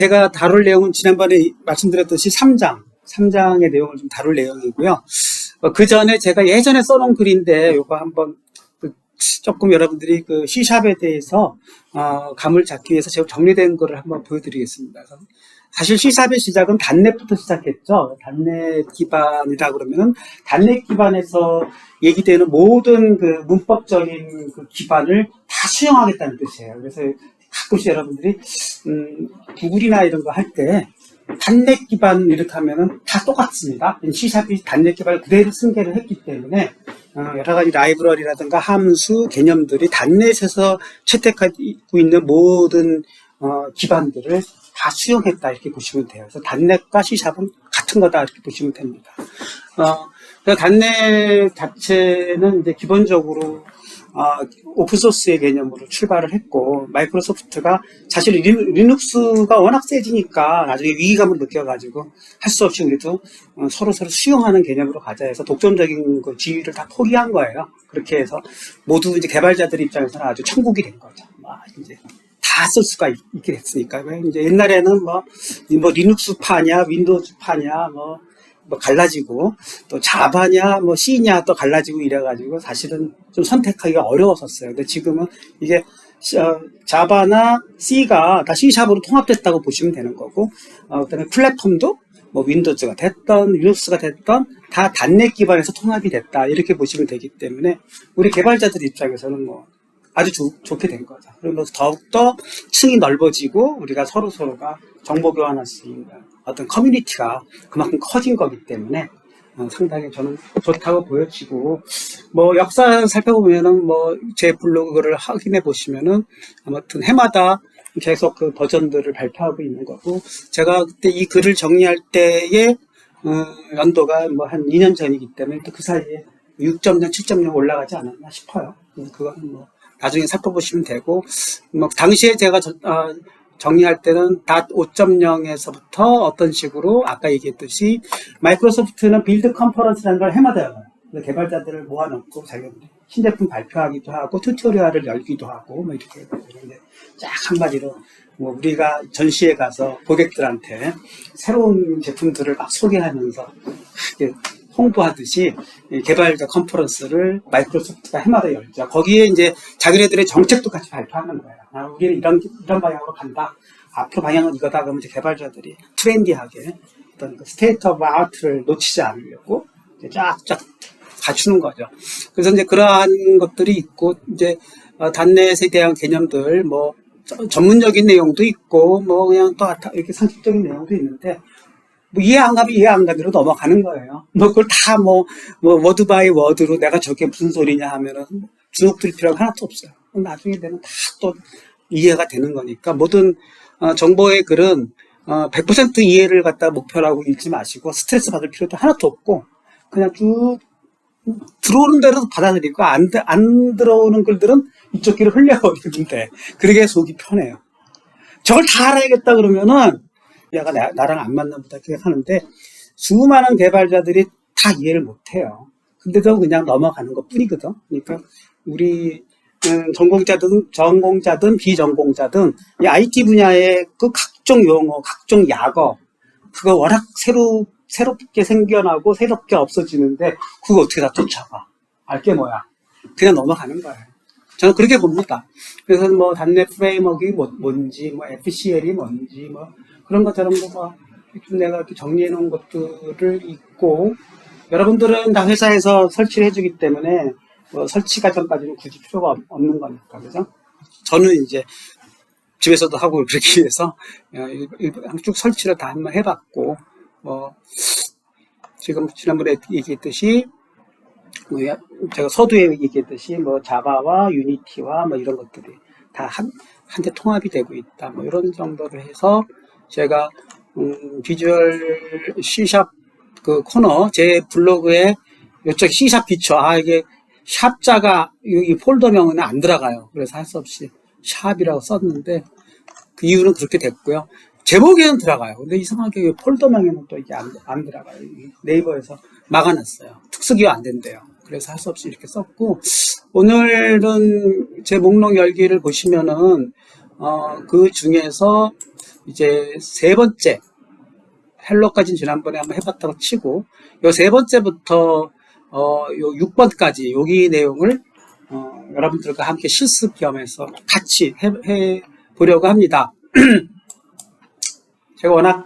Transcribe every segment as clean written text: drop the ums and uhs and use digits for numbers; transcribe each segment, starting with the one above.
제가 다룰 내용은 지난번에 말씀드렸듯이 3장의 내용을 좀 다룰 내용이고요. 그 전에 제가 예전에 써놓은 글인데 요거 한번 조금 여러분들이 그 C샵에 대해서 감을 잡기 위해서 제가 정리된 거를 한번 보여드리겠습니다. 사실 C샵의 시작은 단넷부터 시작했죠. 단넷 기반이라 그러면은 단넷 기반에서 얘기되는 모든 그 문법적인 그 기반을 다 수용하겠다는 뜻이에요. 그래서 가끔씩 여러분들이 구글이나 이런 거 할 때 단넷 기반 이렇게 하면은 다 똑같습니다. C샵이 단넷 기반을 그대로 승계를 했기 때문에 여러 가지 라이브러리라든가 함수, 개념들이 단넷에서 채택하고 있는 모든 기반들을 다 수용했다 이렇게 보시면 돼요. 그래서 단넷과 C샵은 같은 거다 이렇게 보시면 됩니다. 그래서 단넷 자체는 이제 기본적으로 오픈소스의 개념으로 출발을 했고, 마이크로소프트가 사실 리눅스가 워낙 세지니까 나중에 위기감을 느껴가지고 할 수 없이 우리도 서로 수용하는 개념으로 가자 해서 독점적인 그 지위를 다 포기한 거예요. 그렇게 해서 모두 이제 개발자들 입장에서는 아주 천국이 된 거죠. 이제 다 쓸 수가 있게 됐으니까. 이제 옛날에는 뭐 리눅스파냐, 윈도우즈파냐, 뭐 갈라지고, 또 자바냐, 뭐 C냐 또 갈라지고 이래가지고 사실은 좀 선택하기가 어려웠었어요. 근데 지금은 이게 자바나 C가 다 C샵으로 통합됐다고 보시면 되는 거고, 그다음에 플랫폼도 뭐 윈도우즈가 됐던, 리눅스가 됐던 다 단넷 기반에서 통합이 됐다 이렇게 보시면 되기 때문에 우리 개발자들 입장에서는 뭐 아주 좋게 된 거죠. 그리고 더욱더 층이 넓어지고 우리가 서로가 정보 교환할 수 있는 어떤 커뮤니티가 그만큼 커진 거기 때문에 상당히 저는 좋다고 보여지고, 뭐 역사 살펴보면은 뭐 제 블로그를 확인해 보시면은 아무튼 해마다 계속 그 버전들을 발표하고 있는 거고, 제가 그때 이 글을 정리할 때의 연도가 뭐 한 2년 전이기 때문에 또 그 사이에 6.0, 7.0 올라가지 않았나 싶어요. 그거는 뭐 나중에 살펴보시면 되고, 뭐 당시에 제가 정리할 때는 .5.0에서부터 어떤 식으로 아까 얘기했듯이 마이크로소프트는 빌드 컨퍼런스라는 걸 해마다 열어요. 개발자들을 모아놓고 자기들이 신제품 발표하기도 하고 튜토리얼을 열기도 하고 뭐 이렇게 되는데, 쫙 한마디로 뭐 우리가 전시회 가서 고객들한테 새로운 제품들을 막 소개하면서 홍보하듯이 개발자 컨퍼런스를 마이크로소프트가 해마다 열죠. 거기에 이제 자기네들의 정책도 같이 발표하는 거예요. 우리는 이런 방향으로 간다. 앞으로 방향은 이거다. 그러면 이제 개발자들이 트렌디하게 어떤 그 스테이트 오브 아트를 놓치지 않으려고 이제 쫙쫙 갖추는 거죠. 그래서 이제 그러한 것들이 있고, 이제 단넷에 대한 개념들, 뭐 전문적인 내용도 있고, 뭐 그냥 또 이렇게 상식적인 내용도 있는데, 뭐 이해 안 가기로 넘어가는 거예요. 뭐 그걸 다 뭐 워드 바이 워드로 내가 저게 무슨 소리냐 하면은 주눅 들 필요가 하나도 없어요. 나중에 되면 다 또 이해가 되는 거니까, 모든 정보의 글은 100% 이해를 갖다 목표라고 읽지 마시고 스트레스 받을 필요도 하나도 없고, 그냥 쭉 들어오는 대로 받아들이고, 안 들어오는 글들은 이쪽 귀로 흘려버리는데, 그러게 속이 편해요. 저걸 다 알아야겠다 그러면은 얘가 나랑 안 맞나 보다 생각하는데, 수많은 개발자들이 다 이해를 못해요. 근데도 그냥 넘어가는 것 뿐이거든. 그러니까 우리 전공자든 비전공자든 이 IT 분야의 그 각종 용어, 각종 약어, 그거 워낙 새롭게 생겨나고 새롭게 없어지는데 그거 어떻게 다 쫓아가? 알게 뭐야? 그냥 넘어가는 거예요. 저는 그렇게 봅니다. 그래서 뭐 단넷 프레임워크가 뭔지, 뭐 FCL이 뭔지, 뭐 그런 것처럼 좀 내가 이렇게 정리해 놓은 것들을 읽고, 여러분들은 다 회사에서 설치를 해주기 때문에 뭐 설치 과정까지는 굳이 필요가 없는 거니까, 그죠? 저는 이제 집에서도 하고 그러기 위해서 쭉 설치를 다 한번 해봤고, 뭐 지금 지난번에 얘기했듯이 제가 서두에 얘기했듯이 뭐 자바와 유니티와 뭐 이런 것들이 다 한데 통합이 되고 있다. 뭐 이런 정도를 해서 제가 비주얼 C샵 그 코너 제 블로그에 이쪽 C샵 비춰. 이게 샵자가 이 폴더명은 안 들어가요. 그래서 할 수 없이 샵이라고 썼는데, 그 이유는 그렇게 됐고요. 제목에는 들어가요. 근데 이상하게 폴더명에는 또 이게 안 들어가요. 네이버에서 막아놨어요. 특수기화 안 된대요. 그래서 할 수 없이 이렇게 썼고, 오늘은 제 목록 열기를 보시면은 그 중에서 이제 세 번째, 헬로까지는 지난번에 한번 해봤다고 치고, 요 세 번째부터, 요 6번까지, 여기 내용을, 여러분들과 함께 실습 겸해서 같이 해보려고 합니다. 제가 워낙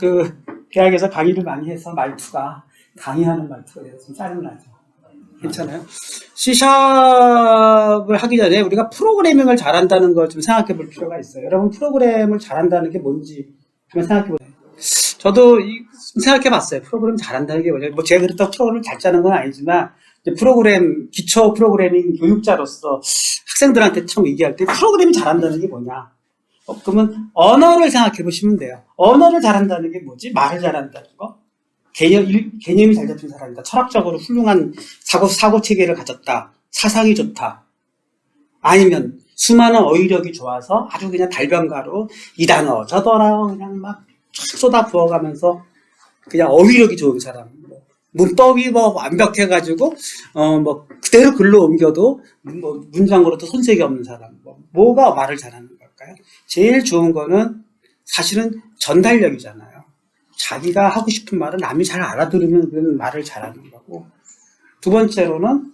대학에서 강의를 많이 해서 말투가, 강의하는 말투가 돼서 좀 짜증나죠. 괜찮아요? C샵을 하기 전에 우리가 프로그래밍을 잘한다는 걸 좀 생각해 볼 필요가 있어요. 여러분, 프로그램을 잘한다는 게 뭔지 한번 생각해 보세요. 저도 생각해 봤어요. 프로그램 잘한다는 게 뭐냐. 뭐 제가 그렇다고 프로그램을 잘 짜는 건 아니지만, 기초 프로그래밍 교육자로서 학생들한테 참 얘기할 때 프로그램이 잘한다는 게 뭐냐. 그러면 언어를 생각해 보시면 돼요. 언어를 잘한다는 게 뭐지? 말을 잘한다는 거? 개념이 잘 잡힌 사람이다. 철학적으로 훌륭한 사고 체계를 가졌다. 사상이 좋다. 아니면 수많은 어휘력이 좋아서 아주 그냥 달변가로 이 단어 저 단어 그냥 막 쏟아 부어가면서 그냥 어휘력이 좋은 사람. 문법이 완벽해가지고 그대로 글로 옮겨도 문장으로도 손색이 없는 사람. 뭐가 말을 잘하는 걸까요? 제일 좋은 거는 사실은 전달력이잖아요. 자기가 하고 싶은 말은 남이 잘 알아들으면 그 말을 잘하는 거고, 두 번째로는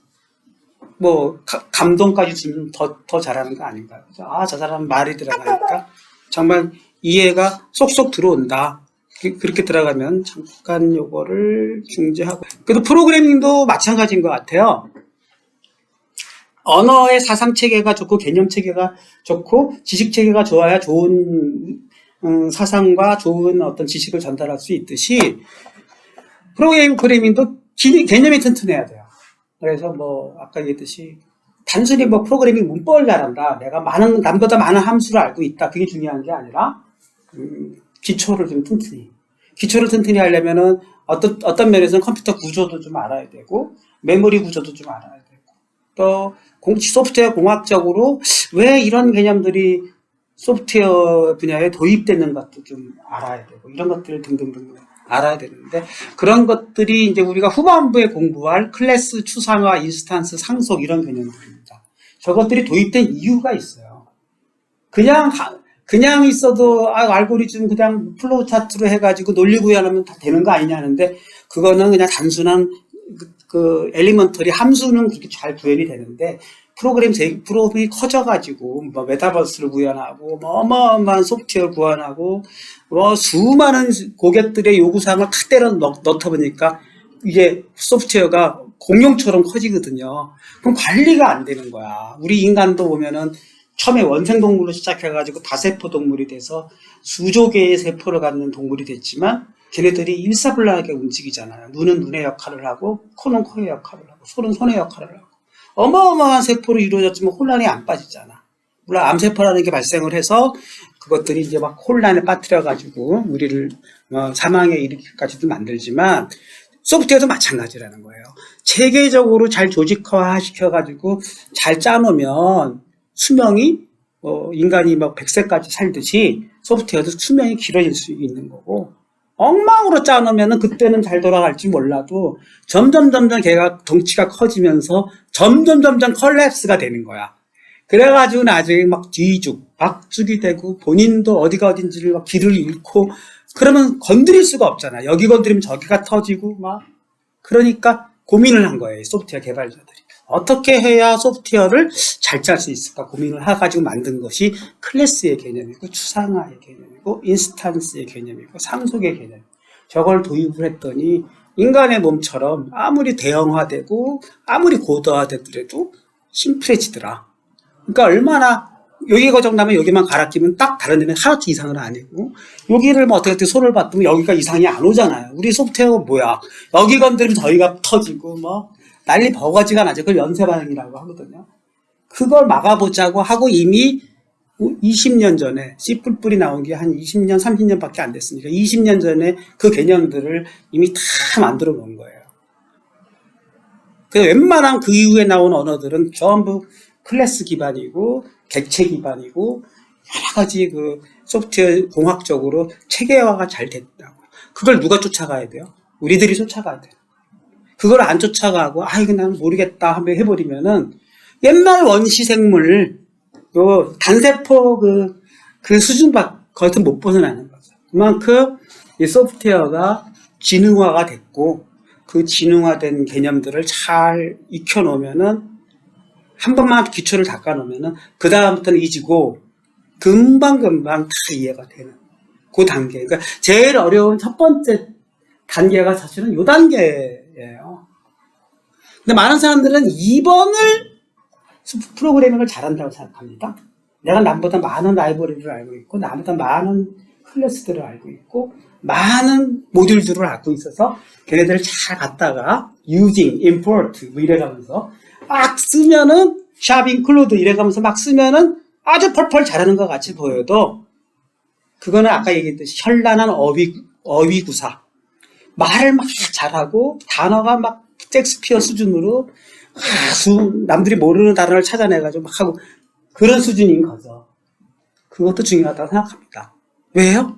감동까지 주면 더 잘하는 거 아닌가요? 저 사람 말이 들어가니까 정말 이해가 쏙쏙 들어온다. 그렇게 들어가면 잠깐 요거를 중지하고. 그래도 프로그래밍도 마찬가지인 것 같아요. 언어의 사상 체계가 좋고 개념 체계가 좋고 지식 체계가 좋아야 좋은 사상과 좋은 어떤 지식을 전달할 수 있듯이 프로그래밍도 개념이 튼튼해야 돼요. 그래서 아까 얘기했듯이 단순히 프로그래밍 문법을 잘한다. 내가 남보다 많은 함수를 알고 있다. 그게 중요한 게 아니라 기초를 좀 튼튼히. 기초를 튼튼히 하려면은 어떤 면에서는 컴퓨터 구조도 좀 알아야 되고 메모리 구조도 좀 알아야 되고 또 소프트웨어 공학적으로 왜 이런 개념들이 소프트웨어 분야에 도입되는 것도 좀 알아야 되고 이런 것들 등등등 알아야 되는데 그런 것들이 이제 우리가 후반부에 공부할 클래스, 추상화, 인스턴스, 상속 이런 개념들입니다. 저것들이 도입된 이유가 있어요. 그냥 있어도 알고리즘 그냥 플로우 차트로 해가지고 논리 구현하면 다 되는 거 아니냐 하는데 그거는 그냥 단순한 엘리먼터리 함수는 그렇게 잘 구현이 되는데 프로그램이 커져가지고 메타버스를 구현하고 어마어마한 소프트웨어를 구현하고 수많은 고객들의 요구사항을 다 때려 넣다 보니까 이게 소프트웨어가 공룡처럼 커지거든요. 그럼 관리가 안 되는 거야. 우리 인간도 보면은 처음에 원생동물로 시작해가지고 다세포 동물이 돼서 수조 개의 세포를 갖는 동물이 됐지만 걔네들이 일사불란하게 움직이잖아요. 눈은 눈의 역할을 하고 코는 코의 역할을 하고 손은 손의 역할을 하고 어마어마한 세포로 이루어졌지만 혼란이 안 빠지잖아. 물론 암세포라는 게 발생을 해서 그것들이 이제 막 혼란에 빠뜨려가지고 우리를 사망에 이르기까지도 만들지만 소프트웨어도 마찬가지라는 거예요. 체계적으로 잘 조직화 시켜가지고 잘 짜놓으면 수명이 인간이 100세까지 살듯이 소프트웨어도 수명이 길어질 수 있는 거고 엉망으로 짜놓으면 그때는 잘 돌아갈지 몰라도 점점 걔가 덩치가 커지면서 점점 컬랩스가 되는 거야. 그래가지고 나중에 막 박죽이 되고 본인도 어디가 어딘지를 막 길을 잃고 그러면 건드릴 수가 없잖아. 여기 건드리면 저기가 터지고 그러니까 고민을 한 거예요. 소프트웨어 개발자들이. 어떻게 해야 소프트웨어를 잘 짤 수 있을까 고민을 해가지고 만든 것이 클래스의 개념이고 추상화의 개념이고 인스턴스의 개념이고 상속의 개념. 저걸 도입을 했더니 인간의 몸처럼 아무리 대형화되고 아무리 고도화되더라도 심플해지더라. 그러니까 얼마나 여기 고장나면 여기만 갈아 끼면 딱 다른 데는 하나도 이상은 아니고 여기를 어떻게 손을 받으면 여기가 이상이 안 오잖아요. 우리 소프트웨어가 뭐야? 여기 건드리면 저기가 터지고 난리 버거지가 나죠. 그걸 연쇄 반응이라고 하거든요. 그걸 막아보자고 하고 이미 20년 전에 C++ 나온 게 한 20년, 30년밖에 안 됐으니까 20년 전에 그 개념들을 이미 다 만들어 놓은 거예요. 그래서 웬만한 그 이후에 나온 언어들은 전부 클래스 기반이고 객체 기반이고 여러 가지 소프트웨어 공학적으로 체계화가 잘 됐다고. 그걸 누가 쫓아가야 돼요? 우리들이 쫓아가야 돼요. 그걸 안 쫓아가고 이거 나는 모르겠다 하면 해버리면은 옛날 원시 생물 단세포 그 거기서 못 벗어나는 거죠. 그만큼 이 소프트웨어가 지능화가 됐고 그 지능화된 개념들을 잘 익혀놓으면은 한 번만 기초를 닦아놓으면은 그 다음부터는 잊고 금방금방 다 이해가 되는 그 단계. 그러니까 제일 어려운 첫 번째 단계가 사실은 요 단계예요. 근데 많은 사람들은 2번을 프로그래밍을 잘한다고 생각합니다. 내가 남보다 많은 라이브러리를 알고 있고 나보다 많은 클래스들을 알고 있고 많은 모듈들을 알고 있어서 걔네들을 잘 갖다가 using, import 뭐 이래가면서 막 쓰면은 샵 인클루드 이래가면서 막 쓰면은 아주 펄펄 잘하는 것 같이 보여도 그거는 아까 얘기했듯이 현란한 어휘구사 말을 막 잘하고 단어가 막 셰익스피어 수준으로 남들이 모르는 단어를 찾아내가지고 막 하고 그런 수준인 거죠. 그것도 중요하다고 생각합니다. 왜요?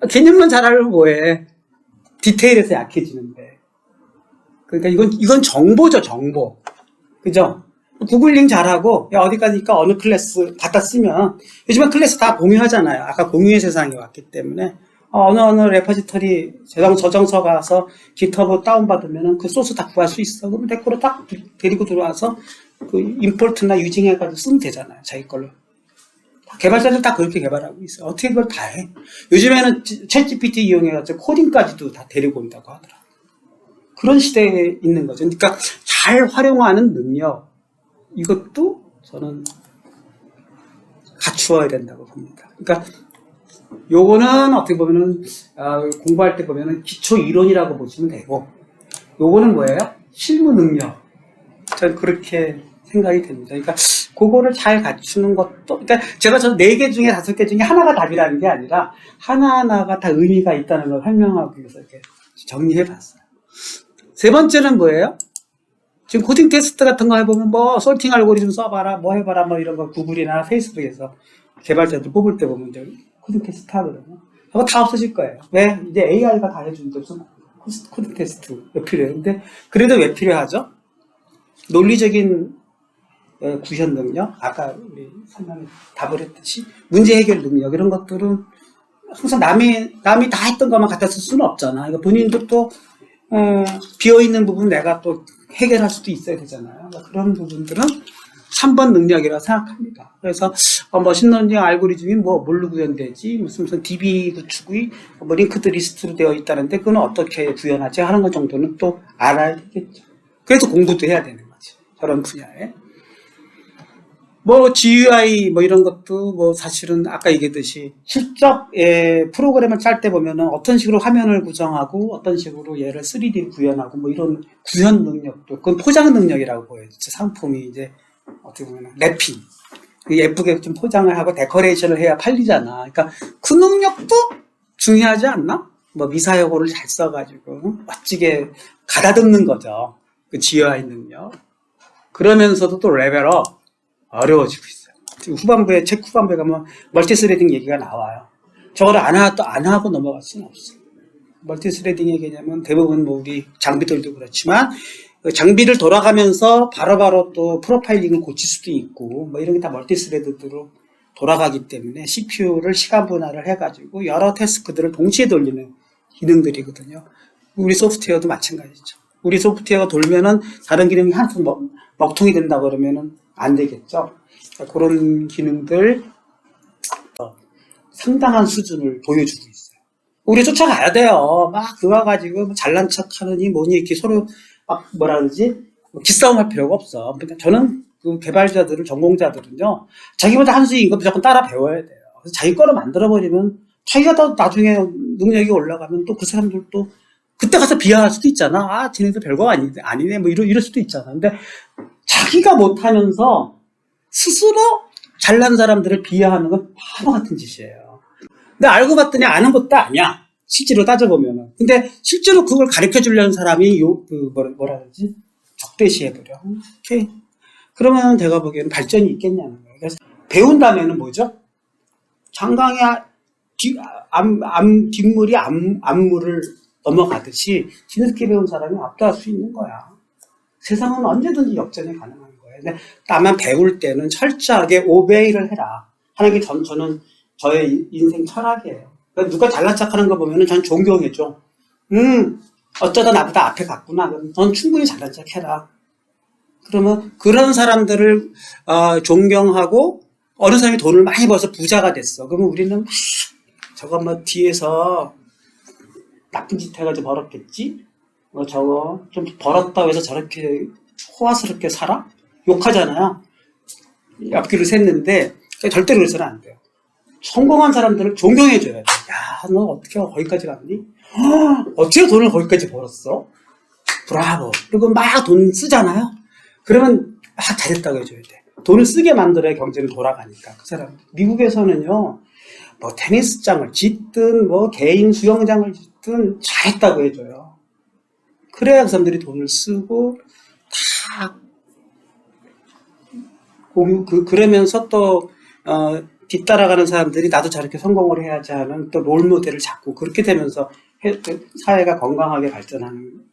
개념만 잘 알면 뭐해. 디테일에서 약해지는데. 그러니까 이건 정보죠, 정보. 그죠? 구글링 잘하고, 야, 어디 가니까 어느 클래스 갖다 쓰면, 요즘은 클래스 다 공유하잖아요. 아까 공유의 세상에 왔기 때문에, 어느 레퍼지터리 저장소 가서 깃허브 다운받으면 그 소스 다 구할 수 있어. 그럼 내 거로 딱 데리고 들어와서 그 임포트나 유징 해가지고 쓰면 되잖아요. 자기 걸로. 개발자들 다 그렇게 개발하고 있어요. 어떻게 그걸 다 해? 요즘에는 챗 GPT 이용해가지고 코딩까지도 다 데리고 온다고 하더라고요. 그런 시대에 있는 거죠. 그러니까 잘 활용하는 능력, 이것도 저는 갖추어야 된다고 봅니다. 그러니까 요거는 어떻게 보면은 공부할 때 보면은 기초 이론이라고 보시면 되고, 요거는 뭐예요? 실무 능력. 저는 그렇게 생각이 됩니다. 그러니까 그거를 잘 갖추는 것도, 그러니까 제가 저 4개 중에 5개 중에 하나가 답이라는 게 아니라 하나하나가 다 의미가 있다는 걸 설명하기 위해서 이렇게 정리해 봤어요. 세 번째는 뭐예요? 지금 코딩 테스트 같은 거 해보면 뭐 솔팅 알고리즘 써봐라, 뭐 해봐라, 뭐 이런 거 구글이나 페이스북에서 개발자들 뽑을 때 보면 이제 코딩 테스트 하거든요. 그거 다 없어질 거예요. 왜? 이제 AI가 다 해주는데 무슨 코딩 테스트 왜 필요해요? 근데 그래도 왜 필요하죠? 논리적인 구현 능력, 아까 우리 설명에 답을 했듯이 문제 해결 능력 이런 것들은 항상 남이 다 했던 것만 갖다 쓸 수는 없잖아. 그러니까 본인도 또 비어있는 부분 내가 또 해결할 수도 있어야 되잖아요. 그러니까 그런 부분들은 3번 능력이라고 생각합니다. 그래서 머신러닝 알고리즘이 뭘로 구현되지? 무슨 DB 구축이 링크드 리스트로 되어 있다는데 그건 어떻게 구현하지? 하는 것 정도는 또 알아야 되겠죠. 그래서 공부도 해야 되는 거죠. 저런 분야에. GUI 이런 것도 사실은 아까 얘기했듯이 실적 프로그램을 짤 때 보면은 어떤 식으로 화면을 구성하고 어떤 식으로 얘를 3D 구현하고 이런 구현 능력도 그건 포장 능력이라고 보여요. 상품이 이제 어떻게 보면 랩핑 예쁘게 좀 포장을 하고 데코레이션을 해야 팔리잖아. 그러니까 그 능력도 중요하지 않나? 미사여고를 잘 써가지고 멋지게 가다듬는 거죠. 그 GUI 능력. 그러면서도 또 레벨업 어려워지고 있어요. 지금 책 후반부에 가면 멀티스레딩 얘기가 나와요. 저거를 안 하고 넘어갈 수는 없어요. 멀티스레딩의 개념은 대부분 우리 장비들도 그렇지만 장비를 돌아가면서 바로바로 또 프로파일링을 고칠 수도 있고 이런 게 다 멀티스레드로 돌아가기 때문에 CPU를 시간 분할을 해가지고 여러 태스크들을 동시에 돌리는 기능들이거든요. 우리 소프트웨어도 마찬가지죠. 우리 소프트웨어가 돌면은 다른 기능이 하나도 먹통이 된다 그러면은 안 되겠죠. 그런 기능들 상당한 수준을 보여주고 있어요. 우리 쫓아가야 돼요. 그거 가지고 잘난 척 하느니 뭐니 이렇게 서로 기싸움 할 필요가 없어. 저는 그 개발자들을, 전공자들은요, 자기보다 한 수인 거 무조건 따라 배워야 돼요. 그래서 자기 거를 만들어버리면 자기가 더 나중에 능력이 올라가면 또 그 사람들도 그때 가서 비하할 수도 있잖아. 쟤네들 별거 아니네. 이럴 수도 있잖아. 근데 자기가 못하면서 스스로 잘난 사람들을 비하하는 건 바보 같은 짓이에요. 근데 알고 봤더니 아는 것도 아니야. 실제로 따져보면은. 근데 실제로 그걸 가르쳐 주려는 사람이 적대시해버려. 오케이. 그러면 내가 보기에는 발전이 있겠냐는 거예요. 그래서 배운다면은 뭐죠? 장강의 뒷물이 앞물을 넘어가듯이 뒤늦게 배운 사람이 압도할 수 있는 거야. 세상은 언제든지 역전이 가능한 거예요. 근데 다만 배울 때는 철저하게 오베이를 해라. 하는 게 저는 저의 인생 철학이에요. 그러니까 누가 잘난 척하는 거 보면은 전 존경해줘. 어쩌다 나보다 앞에 갔구나. 그럼 넌 충분히 잘난 척해라. 그러면 그런 사람들을 존경하고 어느 사람이 돈을 많이 벌어서 부자가 됐어. 그러면 우리는 막 저거 뭐 뒤에서 나쁜 짓 해가지고 벌었겠지? 뭐 저거 좀 벌었다고 해서 저렇게 호화스럽게 살아? 욕하잖아요. 앞길을 샜는데 절대로 그래서는 안 돼요. 성공한 사람들을 존경해줘야 돼. 야, 너 어떻게 거기까지 갔니? 어떻게 돈을 거기까지 벌었어? 브라보. 그리고 막 돈 쓰잖아요. 그러면 잘했다고 해줘야 돼. 돈을 쓰게 만들어야 경제는 돌아가니까 그 사람. 미국에서는요, 뭐 테니스장을 짓든 뭐 개인 수영장을 짓든 잘했다고 해줘요. 그래야 그 사람들이 돈을 쓰고 다 그러면서 또 뒤따라가는 사람들이 나도 저렇게 성공을 해야지 하는 또 롤모델을 잡고 그렇게 되면서 사회가 건강하게 발전하는.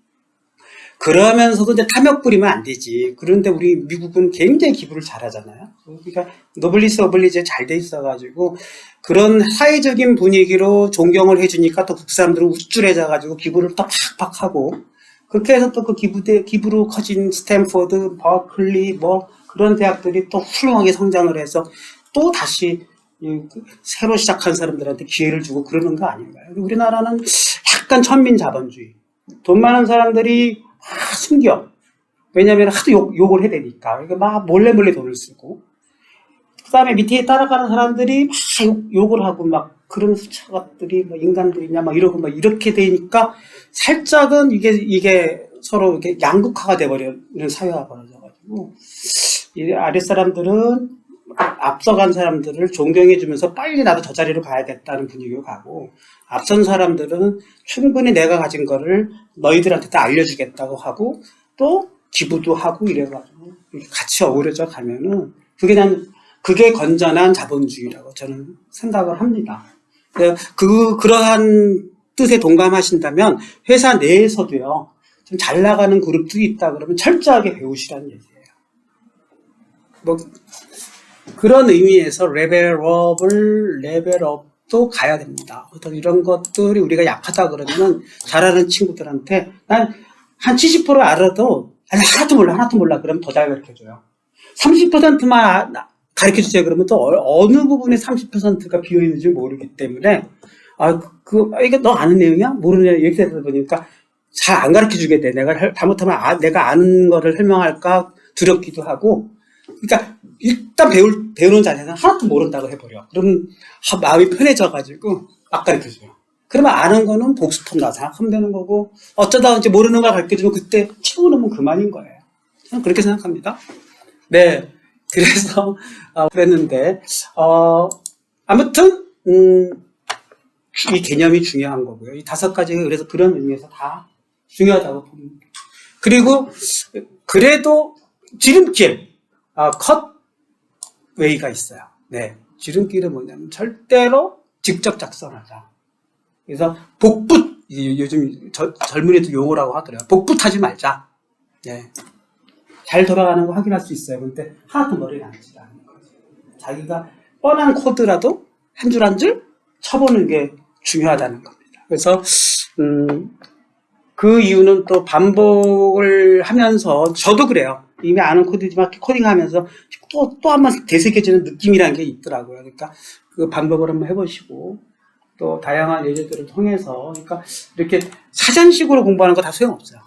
그러면서도 이제 탐욕 부리면 안 되지. 그런데 우리 미국은 굉장히 기부를 잘하잖아요. 그러니까 노블리스 어블리지에 잘 돼 있어가지고 그런 사회적인 분위기로 존경을 해주니까 또 그 사람들은 우쭐해져가지고 기부를 또 팍팍 하고 그렇게 해서 또 그 기부로 커진 스탠포드, 버클리 뭐 그런 대학들이 또 훌륭하게 성장을 해서 또 다시 새로 시작한 사람들한테 기회를 주고 그러는 거 아닌가요? 우리나라는 약간 천민자본주의. 돈 많은 사람들이 숨겨. 왜냐면 하도 욕을 해야 되니까. 그러니까 막 몰래 돈을 쓰고. 그 다음에 밑에 따라가는 사람들이 막 욕을 하고 막 그런 수차것들이 뭐 인간들이냐 막 이러고 막 이렇게 되니까 살짝은 이게 서로 이렇게 양극화가 돼버리는 사회가 벌어져가지고 이 아랫사람들은 앞서간 사람들을 존경해주면서 빨리 나도 저 자리로 가야겠다는 분위기로 가고 앞선 사람들은 충분히 내가 가진 거를 너희들한테 다 알려주겠다고 하고 또 기부도 하고 이래가지고 같이 어우러져 가면은 그게 건전한 자본주의라고 저는 생각을 합니다. 그러한 뜻에 동감하신다면 회사 내에서도요 좀 잘 나가는 그룹들이 있다 그러면 철저하게 배우시라는 얘기예요. 뭐 그런 의미에서 레벨업도 가야 됩니다. 어떤 이런 것들이 우리가 약하다 그러면 잘하는 친구들한테 난 한 70% 알아도 아니 하나도 몰라 그러면 더 잘 가르쳐줘요. 30%만 가르쳐주세요 그러면 또 어느 부분에 30%가 비어있는지 모르기 때문에 이게 너 아는 내용이야? 모르냐 이렇게 되다 보니까 잘 안 가르쳐주게 돼. 내가 잘못하면 내가 아는 거를 설명할까 두렵기도 하고 그러니까 일단 배우는 자세는 하나도 모른다고 해버려. 그럼 마음이 편해져가지고 막 가르쳐줘요. 그러면 아는 거는 복습한다 생각하면 되는 거고 어쩌다 이제 모르는 걸 가르쳐주면 그때 치우놓으면 그만인 거예요. 저는 그렇게 생각합니다. 네, 그래서 그랬는데 아무튼 이 개념이 중요한 거고요. 이 5가지가 그래서 그런 의미에서 다 중요하다고 봅니다. 그리고 그래도 지름길 컷웨이가 있어요. 네, 지름길은 뭐냐면 절대로 직접 작성하자. 그래서 복붙 요즘 젊은이들 용어라고 하더라고요. 복붙하지 말자. 네, 잘 돌아가는 거 확인할 수 있어요. 근데 하나도 머리에 남지 않는 거죠. 자기가 뻔한 코드라도 한 줄 한 줄 쳐보는 게 중요하다는 겁니다. 그래서 그 이유는 또 반복을 하면서 저도 그래요. 이미 아는 코드지만 코딩하면서 또 한 번 되새겨지는 느낌이라는 게 있더라고요. 그러니까 그 반복을 한번 해보시고 또 다양한 예제들을 통해서 그러니까 이렇게 사전식으로 공부하는 거 다 소용없어요.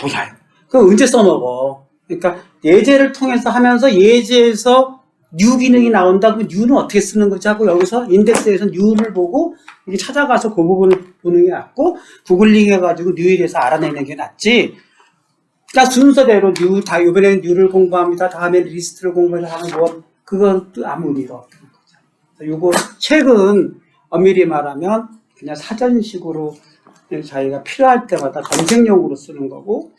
뭐야? 그럼 언제 써먹어? 그러니까 예제를 통해서 하면서 예제에서 new 기능이 나온다 그러면 new는 어떻게 쓰는 거지 하고 여기서 인덱스에서 new를 보고 이게 찾아가서 그 부분을 보는 게 낫고 구글링 해가지고 new에 대해서 알아내는 게 낫지. 그러니까 순서대로 new 다 이번에는 new를 공부합니다. 다음에 리스트를 공부해서 하는 거 그건 또 아무 의미가 없는 거죠. 요거 책은 엄밀히 말하면 그냥 사전식으로 자기가 필요할 때마다 검색용으로 쓰는 거고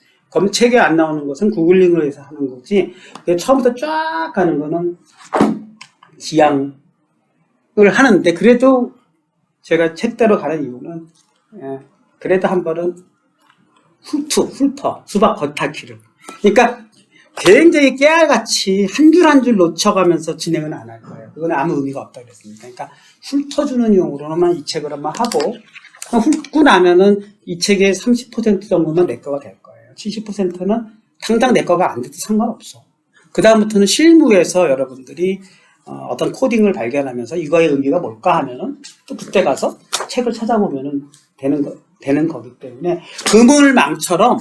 책에 안 나오는 것은 구글링을 해서 하는 거지 처음부터 쫙 가는 거는 지향을 하는데 그래도 제가 책대로 가는 이유는 그래도 한 번은 훑어 수박 겉핥기를 그러니까 굉장히 깨알같이 한 줄 한 줄 놓쳐가면서 진행은 안 할 거예요. 그건 아무 의미가 없다 그랬습니다. 그러니까 훑어주는 용으로만 이 책을 한번 하고 훑고 나면은 이 책의 30% 정도는 내 거가 될 거예요. 70%는 당장 내 거가 안 돼도 상관없어. 그 다음부터는 실무에서 여러분들이 어떤 코딩을 발견하면서 이거의 의미가 뭘까 하면은 또 그때 가서 책을 찾아보면은 되는 거기 때문에 그물망처럼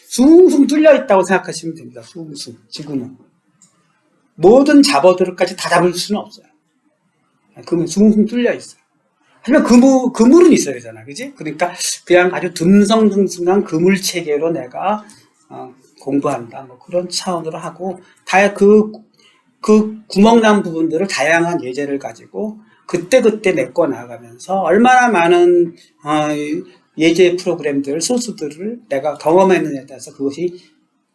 숭숭 뚫려 있다고 생각하시면 됩니다. 숭숭. 지금은 모든 잡어들까지 다 잡을 수는 없어요. 그물 숭숭 뚫려 있어요. 하지만 그물은 있어야 되잖아, 그지? 그러니까 그냥 아주 듬성듬성한 그물 체계로 내가 공부한다, 뭐 그런 차원으로 하고 다 그 구멍난 부분들을 다양한 예제를 가지고 그때 메꿔 나가면서 얼마나 많은 예제 프로그램들, 소스들을 내가 경험했느냐에 따라서 그것이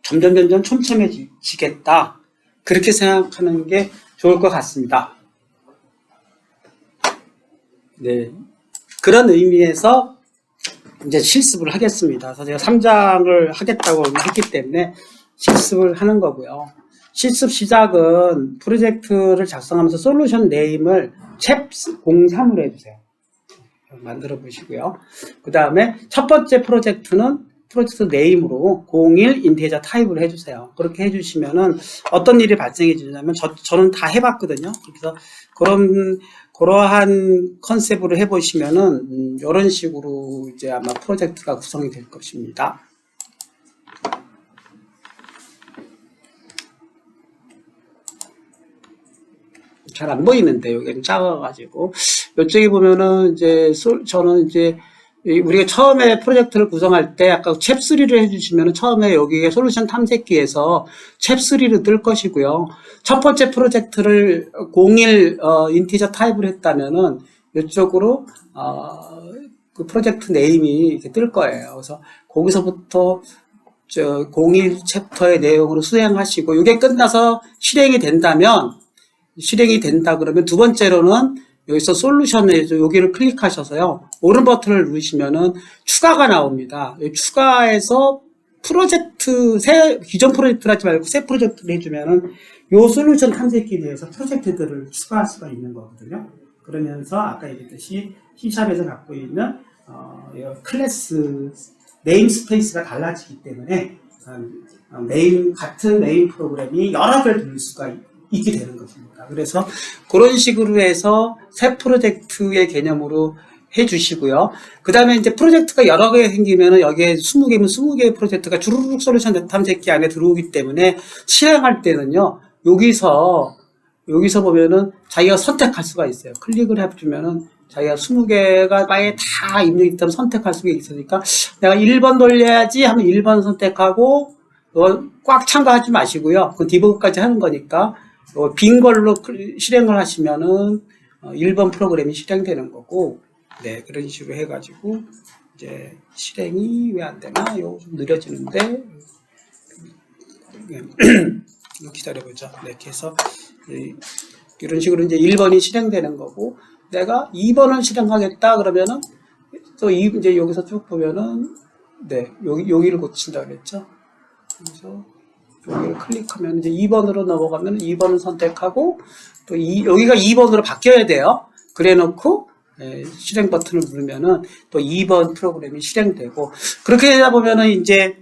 점점 촘촘해지겠다. 그렇게 생각하는 게 좋을 것 같습니다. 네. 그런 의미에서 이제 실습을 하겠습니다. 그래서 제가 3장을 하겠다고 했기 때문에 실습을 하는 거고요. 실습 시작은 프로젝트를 작성하면서 솔루션 네임을 챕03으로 해주세요. 만들어 보시고요. 그 다음에 첫 번째 프로젝트는 프로젝트 네임으로 01 인티저 타입을 해주세요. 그렇게 해주시면은 어떤 일이 발생해 주냐면 저는 다 해봤거든요. 그래서 그러한 컨셉으로 해보시면은 이런 식으로 이제 아마 프로젝트가 구성이 될 것입니다. 잘 안 보이는데 여기는 작아가지고 이쪽에 보면은 이제 저는 이제 우리가 처음에 프로젝트를 구성할 때 아까 챕3를 해주시면 처음에 여기에 솔루션 탐색기에서 챕3를 뜰 것이고요. 첫 번째 프로젝트를 01 인티저 타입을 했다면은 이쪽으로 그 프로젝트 네임이 이렇게 뜰 거예요. 그래서 거기서부터 01 챕터의 내용으로 수행하시고 이게 끝나서 실행이 된다 그러면 두 번째로는 여기서 솔루션에 여기를 클릭하셔서요. 오른 버튼을 누르시면은 추가가 나옵니다. 추가해서 프로젝트, 기존 프로젝트를 하지 말고 새 프로젝트를 해주면은 요 솔루션 탐색기에 대해서 프로젝트들을 추가할 수가 있는 거거든요. 그러면서 아까 얘기했듯이 C샵에서 갖고 있는 클래스 네임 스페이스가 달라지기 때문에 같은 네임 프로그램이 여러 개를 돌릴 수가 있게 되는 것입니다. 그래서 그런 식으로 해서 새 프로젝트의 개념으로 해주시고요. 그 다음에 이제 프로젝트가 여러 개 생기면은 여기에 20개면 20개의 프로젝트가 주르륵 솔루션 탐색기 안에 들어오기 때문에 실행할 때는요, 여기서 보면은 자기가 선택할 수가 있어요. 클릭을 해주면은 자기가 20개가 아예 다 입력이 있다면 선택할 수가 있으니까 내가 1번 돌려야지 하면 1번 선택하고 꽉 찬 거 하지 마시고요. 그 디버그까지 하는 거니까 빈 걸로 실행을 하시면은 1번 프로그램이 실행되는 거고, 네, 그런 식으로 해가지고 이제 실행이 왜 안 되나? 이거 좀 느려지는데 기다려보자. 네, 이렇게 해서 이런 식으로 이제 1번이 실행되는 거고, 내가 2번을 실행하겠다 그러면은 또 이제 여기서 쭉 보면은 네, 여기를 고친다 그랬죠. 그래서 여기를 클릭하면 이제 2번으로 넘어가면 2번을 선택하고 또 여기가 2번으로 바뀌어야 돼요. 그래 놓고 실행 버튼을 누르면은 또 2번 프로그램이 실행되고, 그렇게 되다 보면은 이제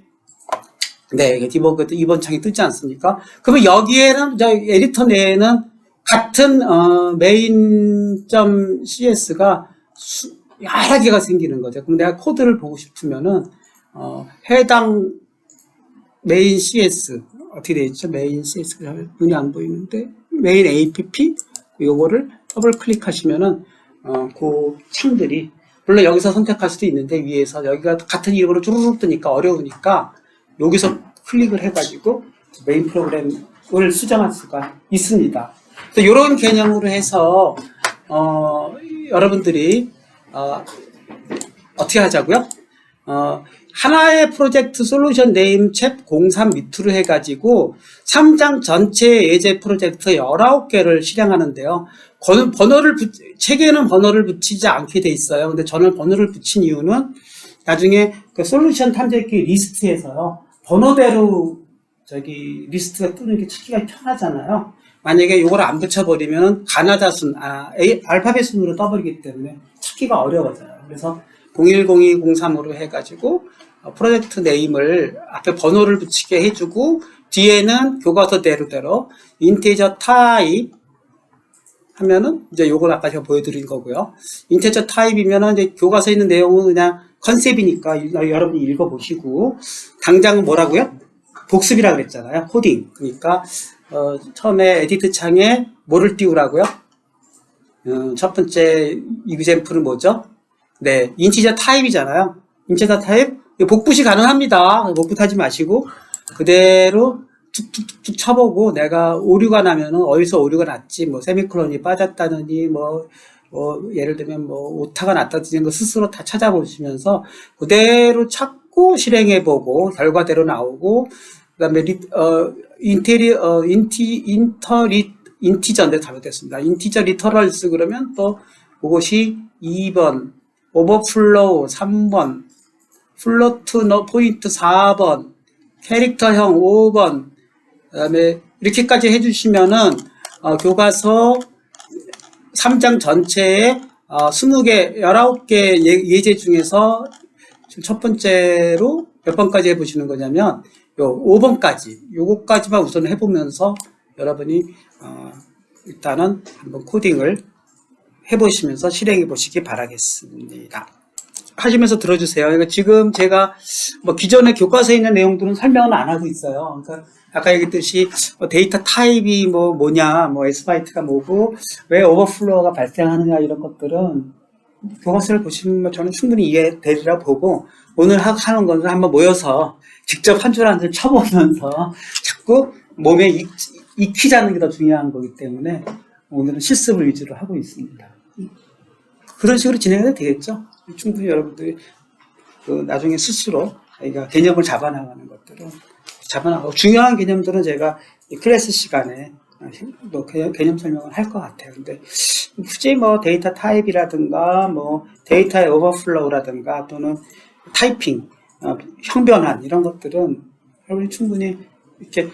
네, 디버그 2번 창이 뜨지 않습니까? 그러면 여기에는 저 에디터 내에는 같은 main.cs가 여러 개가 생기는 거죠. 그럼 내가 코드를 보고 싶으면은 해당 메인 CS 어떻게 되어 있죠? 메인 CS 눈이 안 보이는데 메인 app 요거를 더블 클릭하시면은 그 창들이 물론 여기서 선택할 수도 있는데 위에서 여기가 같은 이름으로 쭈르륵 뜨니까 어려우니까 여기서 클릭을 해가지고 메인 프로그램을 수정할 수가 있습니다. 그래서 이런 개념으로 해서 여러분들이 어떻게 하자고요? 하나의 프로젝트 솔루션 네임 챕 03 밑으로 해가지고 3장 전체 예제 프로젝트 19개를 실행하는데요. 책에는 번호를 붙이지 않게 돼 있어요. 근데 저는 번호를 붙인 이유는 나중에 그 솔루션 탐색기 리스트에서요, 번호대로 저기 리스트가 뜨는 게 찾기가 편하잖아요. 만약에 이걸 안 붙여버리면 가나다 알파벳 순으로 떠버리기 때문에 찾기가 어려워져요. 그래서 010203으로 해가지고 프로젝트 네임을 앞에 번호를 붙이게 해주고 뒤에는 교과서대로 인티저 타입 하면은 이제 요걸 아까 제가 보여드린 거고요. 인티저 타입이면은 이제 교과서에 있는 내용은 그냥 컨셉이니까 여러분이 읽어보시고 당장은 뭐라고요? 복습이라 그랬잖아요. 코딩. 그러니까 처음에 에디트 창에 뭐를 띄우라고요? 첫 번째 이그젬플은 뭐죠? 네, 인티저 타입이잖아요. 인티저 타입 복붙이 가능합니다. 복붙하지 마시고 그대로 툭툭툭툭 쳐보고 내가 오류가 나면은 어디서 오류가 났지, 뭐 세미콜론이 빠졌다느니 예를 들면 오타가 났다든지 이런 거 스스로 다 찾아보시면서 그대로 찾고 실행해보고 결과대로 나오고 그다음에 인티저인데 잘못됐습니다. 인티저 리터럴스 그러면 또 그것이 2번, 오버플로우 3번, 플로트 포인트 4번, 캐릭터형 5번, 그다음에 이렇게까지 해주시면은 교과서 3장 전체에 20개, 19개 예제 중에서 첫 번째로 몇 번까지 해보시는 거냐면 요 5번까지, 요거까지만 우선 해보면서 여러분이 일단은 한번 코딩을 해보시면서 실행해 보시기 바라겠습니다. 하시면서 들어주세요. 그러니까 지금 제가 기존의 교과서에 있는 내용들은 설명은 안 하고 있어요. 그러니까 아까 얘기했듯이 데이터 타입이 뭐냐, S바이트가 뭐고, 왜 오버플로우가 발생하느냐 이런 것들은 교과서를 보시면 저는 충분히 이해되리라 보고 오늘 하는 것은 한번 모여서 직접 한 줄 한 줄 쳐보면서 자꾸 몸에 익히자는 게 더 중요한 거기 때문에 오늘은 실습을 위주로 하고 있습니다. 그런 식으로 진행해도 되겠죠? 충분히 여러분들이 나중에 스스로 저희가 개념을 잡아나가는 것들은 잡아나가고 중요한 개념들은 제가 이 클래스 시간에 개념 설명을 할 것 같아요. 근데 굳이 데이터 타입이라든가 데이터의 오버플로우라든가 또는 타이핑, 형변환 이런 것들은 여러분이 충분히 이렇게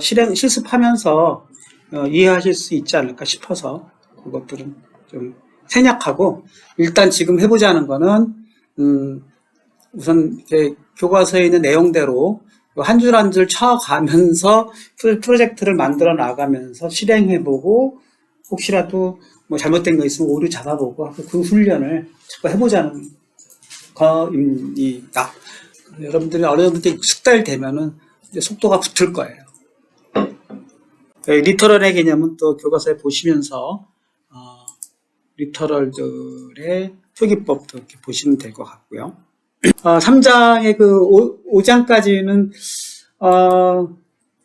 실습하면서 이해하실 수 있지 않을까 싶어서 그것들은 좀 생략하고 일단 지금 해보자는 거는 우선 교과서에 있는 내용대로 한 줄 한 줄 쳐가면서 프로젝트를 만들어 나가면서 실행해보고 혹시라도 잘못된 거 있으면 오류 잡아보고 그 훈련을 자꾸 해보자는 거입니다. 여러분들이 어느 정도 익숙달되면은 속도가 붙을 거예요. 리터럴의 개념은 또 교과서에 보시면서 리터럴들의 표기법도 이렇게 보시면 될 것 같고요. 3장의 5장까지는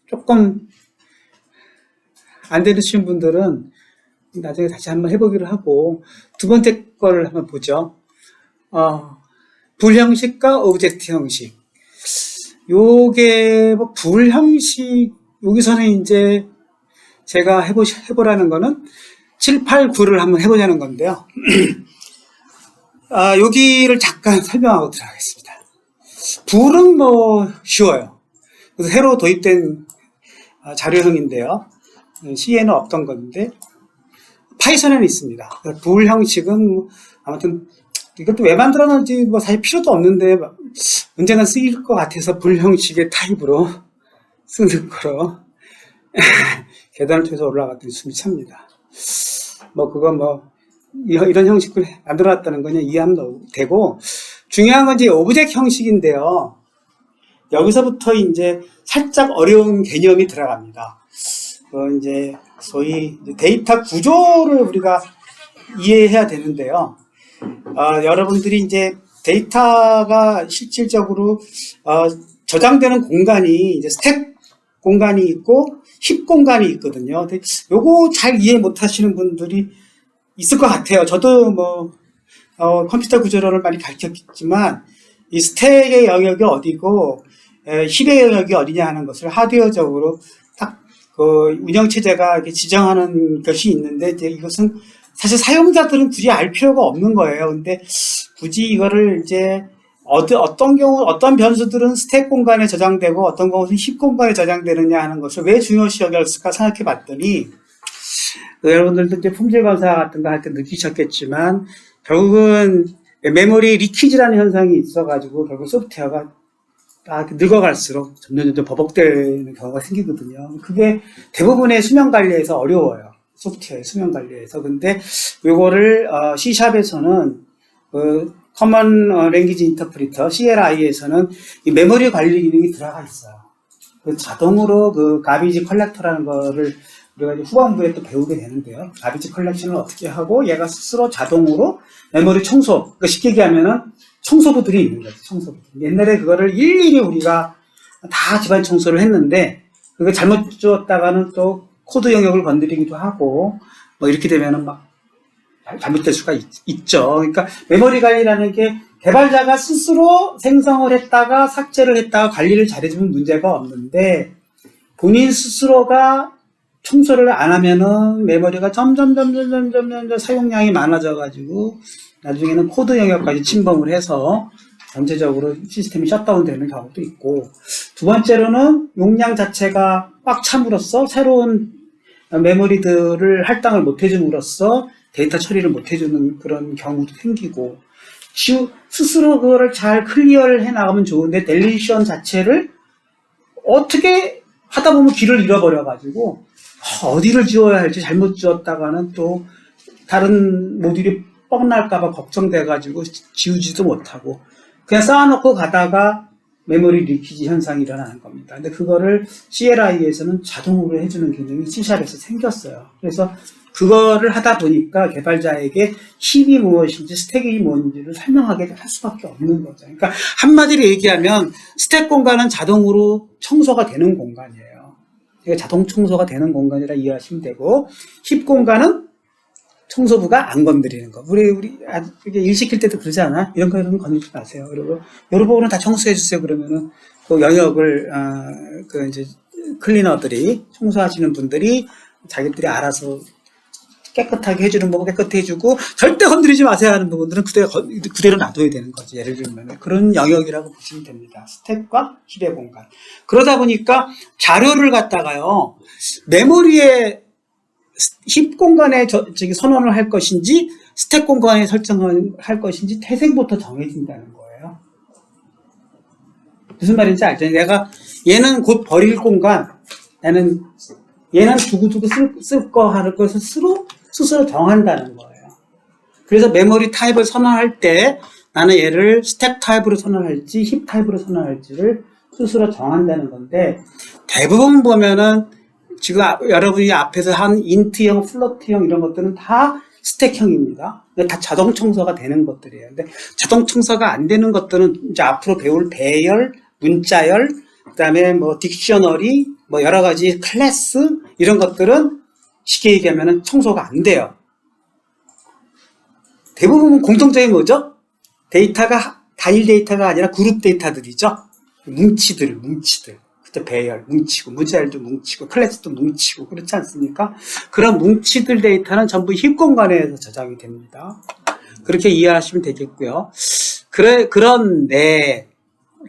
조금 안 되시는 분들은 나중에 다시 한번 해보기로 하고 두 번째 거를 한번 보죠. 불형식과 오브젝트 형식. 요게 불형식 여기서는 이제 제가 해보라는 거는 7, 8, 9를 한번 해보자는 건데요. 여기를 잠깐 설명하고 들어가겠습니다. 불은 쉬워요. 그래서 새로 도입된 자료형인데요. C에는 없던 건데 파이썬에는 있습니다. 불 형식은 아무튼 이것도 왜 만들었는지 사실 필요도 없는데 언제나 쓰일 것 같아서 불 형식의 타입으로 쓰는 거로 계단을 통해서 올라갔더니 숨이 찹니다. 이런 형식을 만들어놨다는 거냐 이해하면 되고, 중요한 건 이제 오브젝트 형식인데요. 여기서부터 이제 살짝 어려운 개념이 들어갑니다. 이제 소위 데이터 구조를 우리가 이해해야 되는데요. 여러분들이 이제 데이터가 실질적으로 저장되는 공간이 이제 스택 공간이 있고 힙 공간이 있거든요. 근데 요거 잘 이해 못 하시는 분들이 있을 것 같아요. 저도 컴퓨터 구조론을 많이 가르쳤지만 이 스택의 영역이 어디고 힙의 영역이 어디냐 하는 것을 하드웨어적으로 딱 운영체제가 이렇게 지정하는 것이 있는데 이제 이것은 사실 사용자들은 굳이 알 필요가 없는 거예요. 근데 굳이 이거를 이제 어떤 경우, 어떤 변수들은 스택 공간에 저장되고 어떤 경우는 힙 공간에 저장되느냐 하는 것을 왜 중요시 여겼을까 생각해 봤더니, 여러분들도 이제 품질 검사 같은 거 할 때 느끼셨겠지만, 결국은 메모리 리키지라는 현상이 있어가지고, 결국 소프트웨어가 늙어갈수록 점점 버벅대는 경우가 생기거든요. 그게 대부분의 수명 관리에서 어려워요. 소프트웨어의 수명 관리에서. 근데 요거를 C샵에서는 커먼 랭귀지 인터프리터 CLI에서는 이 메모리 관리 기능이 들어가 있어요. 자동으로 가비지 컬렉터라는 거를 우리가 이제 후반부에 또 배우게 되는데요. 가비지 컬렉션을 어떻게 하고 얘가 스스로 자동으로 메모리 청소, 그러니까 쉽게 얘기하면은 청소부들이 있는 거죠. 청소부들. 옛날에 그거를 일일이 우리가 다 집안 청소를 했는데, 그거 잘못 주었다가는 또 코드 영역을 건드리기도 하고, 뭐 이렇게 되면은 막 잘못될 수가 있죠. 그러니까 메모리 관리라는 게 개발자가 스스로 생성을 했다가 삭제를 했다가 관리를 잘해주면 문제가 없는데, 본인 스스로가 청소를 안 하면은 메모리가 점점 사용량이 많아져가지고 나중에는 코드 영역까지 침범을 해서 전체적으로 시스템이 셧다운 되는 경우도 있고, 두 번째로는 용량 자체가 꽉 참으로써 새로운 메모리들을 할당을 못 해줌으로써 데이터 처리를 못 해주는 그런 경우도 생기고, 스스로 그거를 잘 클리어를 해 나가면 좋은데 델리션 자체를 어떻게 하다 보면 길을 잃어버려가지고 어디를 지워야 할지 잘못 지웠다가는 또 다른 모듈이 뻥날까봐 걱정돼가지고 지우지도 못하고 그냥 쌓아놓고 가다가 메모리 리키지 현상이 일어나는 겁니다. 근데 그거를 CLI에서는 자동으로 해주는 기능이 C샵에서 생겼어요. 그래서 그거를 하다 보니까 개발자에게 힙이 무엇인지 스택이 뭔지를 설명하게 할 수밖에 없는 거죠. 그러니까 한마디로 얘기하면 스택 공간은 자동으로 청소가 되는 공간이에요. 그러니까 자동 청소가 되는 공간이라 이해하시면 되고, 힙 공간은 청소부가 안 건드리는 거. 우리 일 시킬 때도 그러지 않아? 이런 거는 건드리지 마세요. 그리고 여러 부분은 다 청소해 주세요. 그러면은 그 영역을 이제 클리너들이 청소하시는 분들이 자기들이 알아서 깨끗하게 해주는 부분 깨끗하게 해주고, 절대 건드리지 마세요 하는 부분들은 그대로 놔둬야 되는 거지. 예를 들면 그런 영역이라고 보시면 됩니다. 스택과 힙의 공간. 그러다 보니까 자료를 갖다가요, 메모리에 힙 공간에 선언을 할 것인지 스택 공간에 설정을 할 것인지 태생부터 정해진다는 거예요. 무슨 말인지 알죠? 내가 얘는 곧 버릴 공간, 얘는 두고두고 쓸 거 할 것을 스스로 정한다는 거예요. 그래서 메모리 타입을 선언할 때 나는 얘를 스택 타입으로 선언할지 힙 타입으로 선언할지를 스스로 정한다는 건데, 대부분 보면은 지금 여러분이 앞에서 한 인트형, 플로트형 이런 것들은 다 스택형입니다. 다 자동 청소가 되는 것들이에요. 근데 자동 청소가 안 되는 것들은 이제 앞으로 배울 배열, 문자열, 그다음에 뭐 딕셔너리, 뭐 여러 가지 클래스 이런 것들은 쉽게 얘기하면은 청소가 안 돼요. 대부분 공통점이 뭐죠? 데이터가 단일 데이터가 아니라 그룹 데이터들이죠. 뭉치들. 그때 배열 뭉치고, 문자열도 뭉치고, 클래스도 뭉치고, 그렇지 않습니까? 그런 뭉치들 데이터는 전부 힙 공간에서 저장이 됩니다. 그렇게 이해하시면 되겠고요. 그런데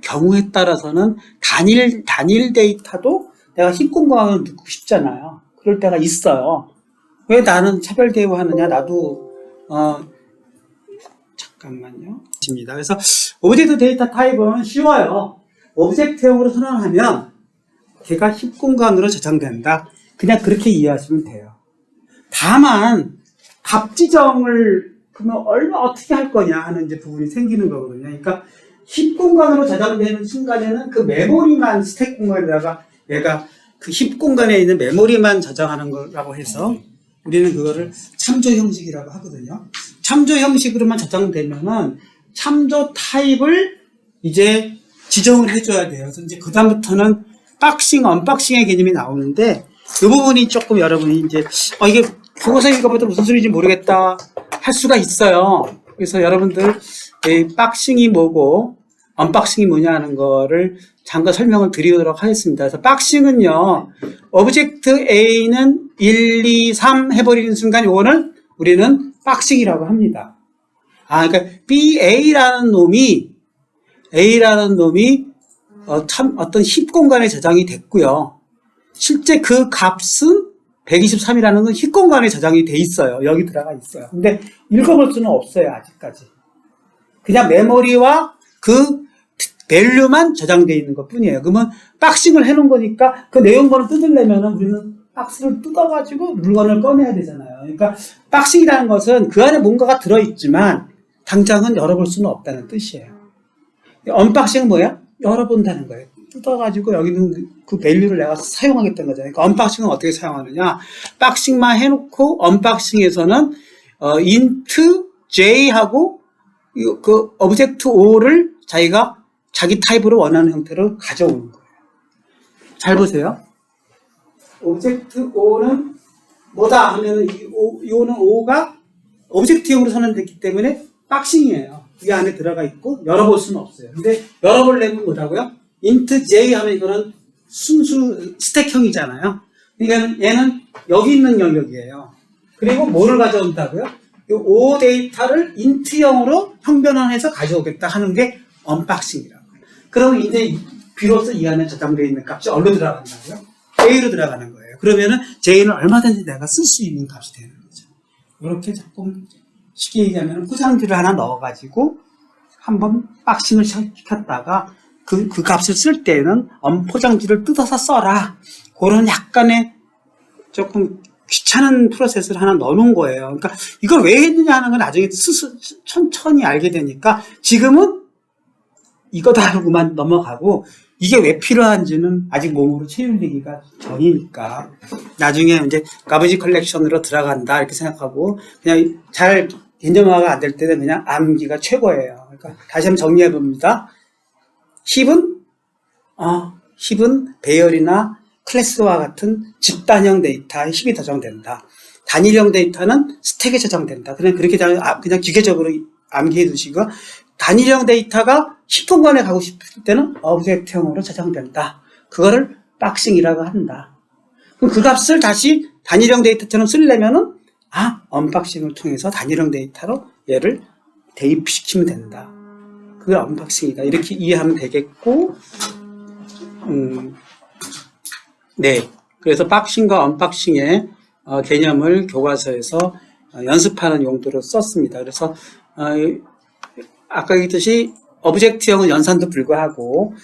경우에 따라서는 단일 데이터도 내가 힙 공간을 넣고 싶잖아요. 그럴 때가 있어요. 왜 나는 차별 대우하느냐? 나도 잠깐만요. 그래서 오브젝트 데이터 타입은 쉬워요. 오브젝트형으로 선언하면 걔가 힙 공간으로 저장된다. 그냥 그렇게 이해하시면 돼요. 다만 값 지정을 그러면 어떻게 할 거냐 하는 이제 부분이 생기는 거거든요. 그러니까 힙 공간으로 저장되는 순간에는 그 메모리만 스택 공간에다가 얘가 그 힙 공간에 있는 메모리만 저장하는 거라고 해서 우리는 그거를 참조 형식이라고 하거든요. 참조 형식으로만 저장되면은 참조 타입을 이제 지정을 해줘야 돼요. 그래서 이제 그다음부터는 박싱, 언박싱의 개념이 나오는데, 이 부분이 조금 여러분이 이제 이게 교과서 읽어봐도 무슨 소리인지 모르겠다 할 수가 있어요. 그래서 여러분들 박싱이 뭐고 언박싱이 뭐냐 하는 거를 잠깐 설명을 드리도록 하겠습니다. 그래서 박싱은요, 오브젝트 A는 1, 2, 3 해버리는 순간 요거는 우리는 박싱이라고 합니다. 그러니까 BA라는 놈이 A라는 놈이 어떤 힙 공간에 저장이 됐고요. 실제 그 값은 123이라는 건 힙 공간에 저장이 돼 있어요. 여기 들어가 있어요. 근데 읽어볼 수는 없어요. 아직까지. 그냥 메모리와 그 밸류만 저장되어 있는 것 뿐이에요. 그러면 박싱을 해놓은 거니까 그 내용본을 뜯으려면 우리는 박스를 뜯어가지고 물건을 꺼내야 되잖아요. 그러니까 박싱이라는 것은 그 안에 뭔가가 들어있지만 당장은 열어볼 수는 없다는 뜻이에요. 언박싱은 뭐야? 열어본다는 거예요. 뜯어가지고 여기는 그 밸류를 내가 사용하겠다는 거잖아요. 그러니까 언박싱은 어떻게 사용하느냐? 박싱만 해놓고 언박싱에서는 int j하고 그 object o를 자기가 자기 타입으로 원하는 형태로 가져오는 거예요. 잘 보세요. object o는 뭐다 하면 이 o는 o가 오브젝트형으로 선언됐기 때문에 박싱이에요. 이 안에 들어가 있고 열어볼 수는 없어요. 근데 열어보려면 뭐라고요? int j 하면 이거는 순수 스택형이잖아요. 그러니까 얘는 여기 있는 영역이에요. 그리고 뭐를 가져온다고요? 이 o 데이터를 int형으로 형변환해서 가져오겠다 하는 게 언박싱이라고. 그러면 이제 비로소 이 안에 저장되어 있는 값이 어디로 들어간다고요? A로 들어가는 거예요. 그러면은 J는 얼마든지 내가 쓸 수 있는 값이 되는 거죠. 이렇게 조금 쉽게 얘기하면 포장지를 하나 넣어가지고 한번 박싱을 시켰다가 그 값을 쓸 때는 포장지를 뜯어서 써라. 그런 약간의 조금 귀찮은 프로세스를 하나 넣어놓은 거예요. 그러니까 이걸 왜 했느냐 하는 건 나중에 천천히 알게 되니까 지금은 이거다 하고만 넘어가고 이게 왜 필요한지는 아직 몸으로 체육되기가 전이니까 나중에 이제 가베지 컬렉션으로 들어간다 이렇게 생각하고 그냥 잘 개념화가 안 될 때는 그냥 암기가 최고예요. 그러니까 다시 한번 정리해 봅니다. 힙은 배열이나 클래스와 같은 집단형 데이터에 힙이 저장된다. 단일형 데이터는 스택에 저장된다. 그냥 그렇게 그냥 기계적으로 암기해 두시고 단일형 데이터가 힙 공간에 가고 싶을 때는 오브젝트형으로 저장된다. 그거를 박싱이라고 한다. 그럼 그 값을 다시 단일형 데이터처럼 쓰려면은 언박싱을 통해서 단일형 데이터로 얘를 대입시키면 된다. 그게 언박싱이다. 이렇게 이해하면 되겠고, 네. 그래서 박싱과 언박싱의 개념을 교과서에서 연습하는 용도로 썼습니다. 그래서 아까 얘기했듯이 오브젝트형은 연산도 불가하고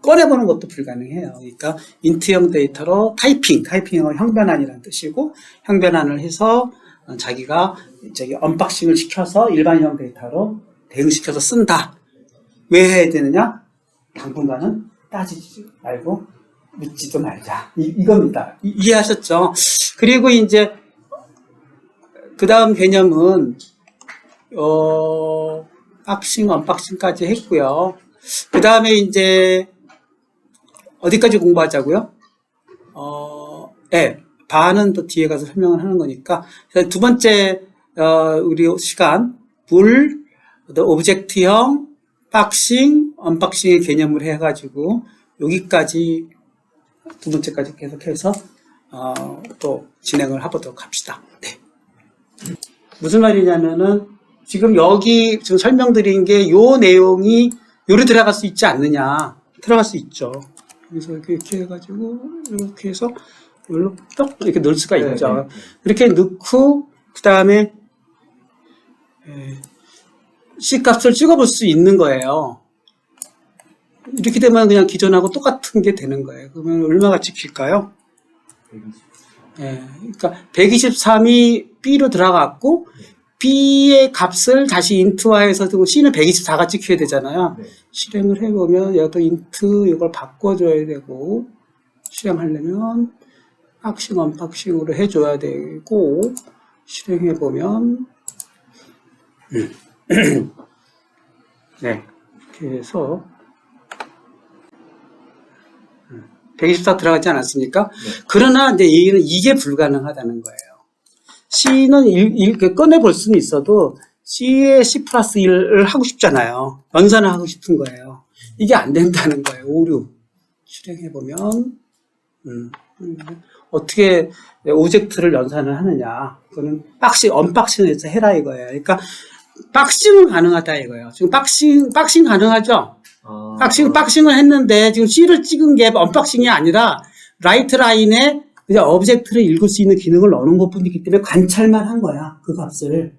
꺼내보는 것도 불가능해요. 그러니까 인트형 데이터로 타이핑형은 형변환이라는 뜻이고 형변환을 해서 자기가 언박싱을 시켜서 일반형 데이터로 대응시켜서 쓴다. 왜 해야 되느냐? 당분간은 따지지 말고 묻지도 말자. 이겁니다. 이해하셨죠? 그리고 이제 그 다음 개념은 박싱, 언박싱까지 했고요. 그 다음에 이제 어디까지 공부하자고요? 바는 또 뒤에 가서 설명을 하는 거니까 두 번째 우리 시간 오브젝트형, 박싱, 언박싱의 개념을 해가지고 여기까지 두 번째까지 계속해서 또 진행을 해보도록 합시다. 네. 무슨 말이냐면은 지금 여기 지금 설명드린 게 요 내용이 요리 들어갈 수 있지 않느냐. 들어갈 수 있죠. 그래서 이렇게 해가지고 이렇게 해서 여기로 딱 이렇게 넣을 수가 있죠. 이렇게 넣고 그 다음에 C 값을 찍어볼 수 있는 거예요. 이렇게 되면 그냥 기존하고 똑같은 게 되는 거예요. 그러면 얼마가 찍힐까요? 그러니까 123이 B로 들어갔고 B의 값을 다시 인트화해서 C는 124가 찍혀야 되잖아요. 실행을 해보면 얘도 인트 이걸 바꿔줘야 되고 실행하려면 박싱, 언박싱으로 해줘야 되고 실행해보면 네, 이렇게 해서 124 들어가지 않았습니까? 그러나 이제 얘기는 이게 불가능하다는 거예요. C는 꺼내볼 수는 있어도 C에 C 플러스 1을 하고 싶잖아요. 연산을 하고 싶은 거예요. 이게 안 된다는 거예요. 오류. 실행해보면 어떻게 오브젝트를 연산을 하느냐. 그거는 언박싱에서 해라 이거예요. 그러니까 박싱은 가능하다 이거예요. 지금 박싱 가능하죠? 박싱을 했는데 지금 C를 찍은 게 언박싱이 아니라 라이트 라인에 그냥 오브젝트를 읽을 수 있는 기능을 넣는 것뿐이기 때문에 관찰만 한 거야. 그 값을.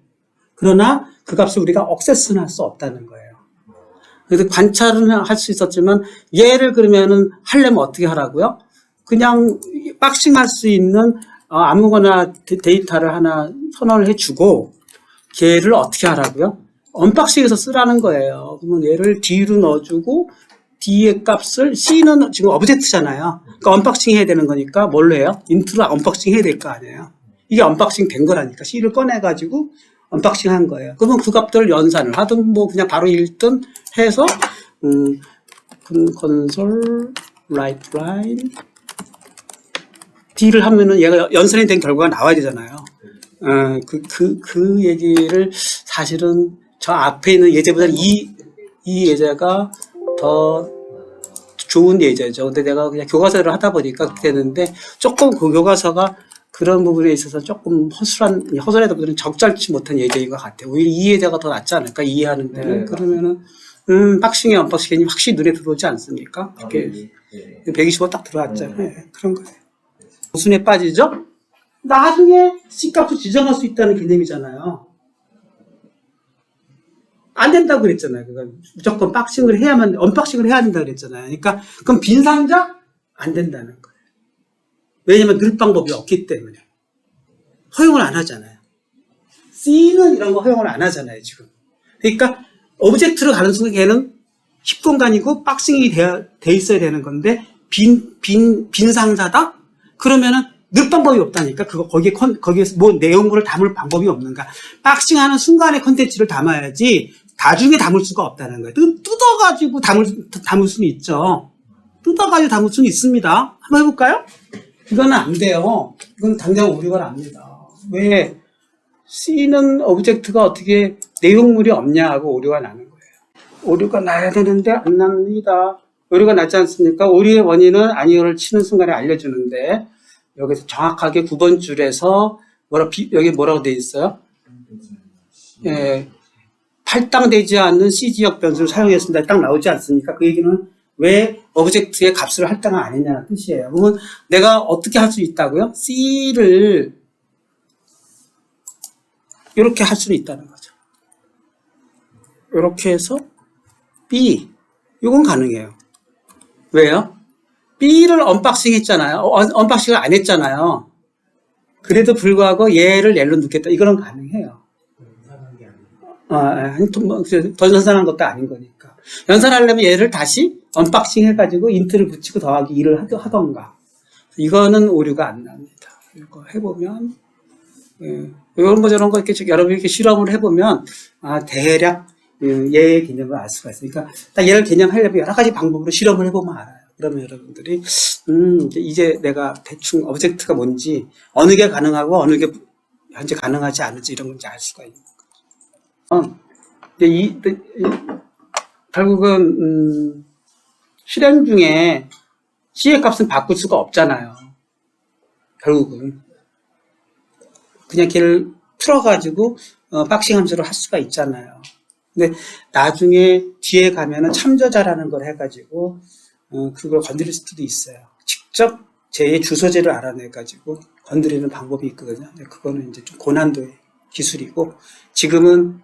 그러나 그 값을 우리가 억세스는 할 수 없다는 거예요. 그래서 관찰은 할 수 있었지만 얘를 그러면은 하려면 어떻게 하라고요? 그냥 박싱할 수 있는 아무거나 데이터를 하나 선언을 해주고 걔를 어떻게 하라고요? 언박싱해서 쓰라는 거예요. 그러면 얘를 D로 넣어주고 D의 값을 C는 지금 오브젝트잖아요. 그러니까 언박싱 해야 되는 거니까 뭘로 해요? 인트로 언박싱 해야 될 거 아니에요. 이게 언박싱 된 거라니까 C를 꺼내가지고 언박싱 한 거예요. 그러면 그 값들을 연산을 하든 뭐 그냥 바로 읽든 해서 console write line D를 하면은 얘가 연산이 된 결과가 나와야 되잖아요. 그 얘기를 사실은 저 앞에 있는 예제보다 이 예제가 더 좋은 예제죠. 근데 내가 그냥 교과서를 하다 보니까 그렇게 되는데 조금 그 교과서가 그런 부분에 있어서 조금 허술하다 보다는 적절치 못한 예제인 것 같아요. 오히려 이 예제가 더 낫지 않을까, 이해하는 데는. 네, 그러면은, 박싱의 언박싱이 확실히 눈에 들어오지 않습니까? 이렇게 125 딱 들어왔잖아요. 네, 그런 거예요. 무슨에 빠지죠? 나중에 C값을 지정할 수 있다는 개념이잖아요. 안 된다고 그랬잖아요. 그건 무조건 박싱을 해야만, 언박싱을 해야 된다고 그랬잖아요. 그러니까, 그럼 빈 상자? 안 된다는 거예요. 왜냐면 넣을 방법이 없기 때문에. 허용을 안 하잖아요. C는 이런 거 허용을 안 하잖아요, 지금. 그러니까, 오브젝트로 가는 순간 걔는 10공간이고 박싱이 돼 있어야 되는 건데, 빈 상자다? 그러면은 넣을 방법이 없다니까. 거기에서 뭐 내용물을 담을 방법이 없는가. 박싱하는 순간에 컨텐츠를 담아야지, 나중에 담을 수가 없다는 거예요. 뜯어가지고 담을 수는 있죠. 뜯어가지고 담을 수는 있습니다. 한번 해볼까요? 이거는 안 돼요. 이건 당장 오류가 납니다. 왜? C는 오브젝트가 어떻게 내용물이 없냐고 오류가 나는 거예요. 오류가 나야 되는데 안 납니다. 오류가 나지 않습니까? 오류의 원인은 아니오를 치는 순간에 알려주는데 여기서 정확하게 9번 줄에서 여기 뭐라고 돼 있어요? 예, 할당되지 않는 C 지역 변수를 사용했습니다. 딱 나오지 않습니까? 그 얘기는 왜 오브젝트의 값을 할당을 안 했냐는 뜻이에요. 그러면 내가 어떻게 할 수 있다고요? C를 이렇게 할 수는 있다는 거죠. 이렇게 해서 B, 이건 가능해요. 왜요? B를 언박싱 했잖아요. 언박싱을 안 했잖아요. 그래도 불구하고 얘를 낼로 넣겠다. 이거는 가능해요. 더 연산한 것도 아닌 거니까. 연산하려면 얘를 다시 언박싱 해가지고 인트를 붙이고 더하기 2를 하던가. 이거는 오류가 안 납니다. 이거 해보면, 이런 거 저런 거 이렇게 여러분이 이렇게 실험을 해보면, 대략 얘의 개념을 알 수가 있어요. 그러니까 딱 얘를 개념하려면 여러 가지 방법으로 실험을 해보면 알아요. 그러면 여러분들이, 이제 내가 대충 오브젝트가 뭔지, 어느 게 가능하고 어느 게 현재 가능하지 않을지 이런 건지 알 수가 있는 거죠. 결국은, 실행 중에 C의 값은 바꿀 수가 없잖아요. 결국은. 그냥 걔를 풀어가지고, 박싱 함수를 할 수가 있잖아요. 근데 나중에 뒤에 가면은 참저자라는 걸 해가지고, 그걸 건드릴 수도 있어요. 직접 제 주소지를 알아내가지고 건드리는 방법이 있거든요. 그거는 이제 좀 고난도의 기술이고, 지금은,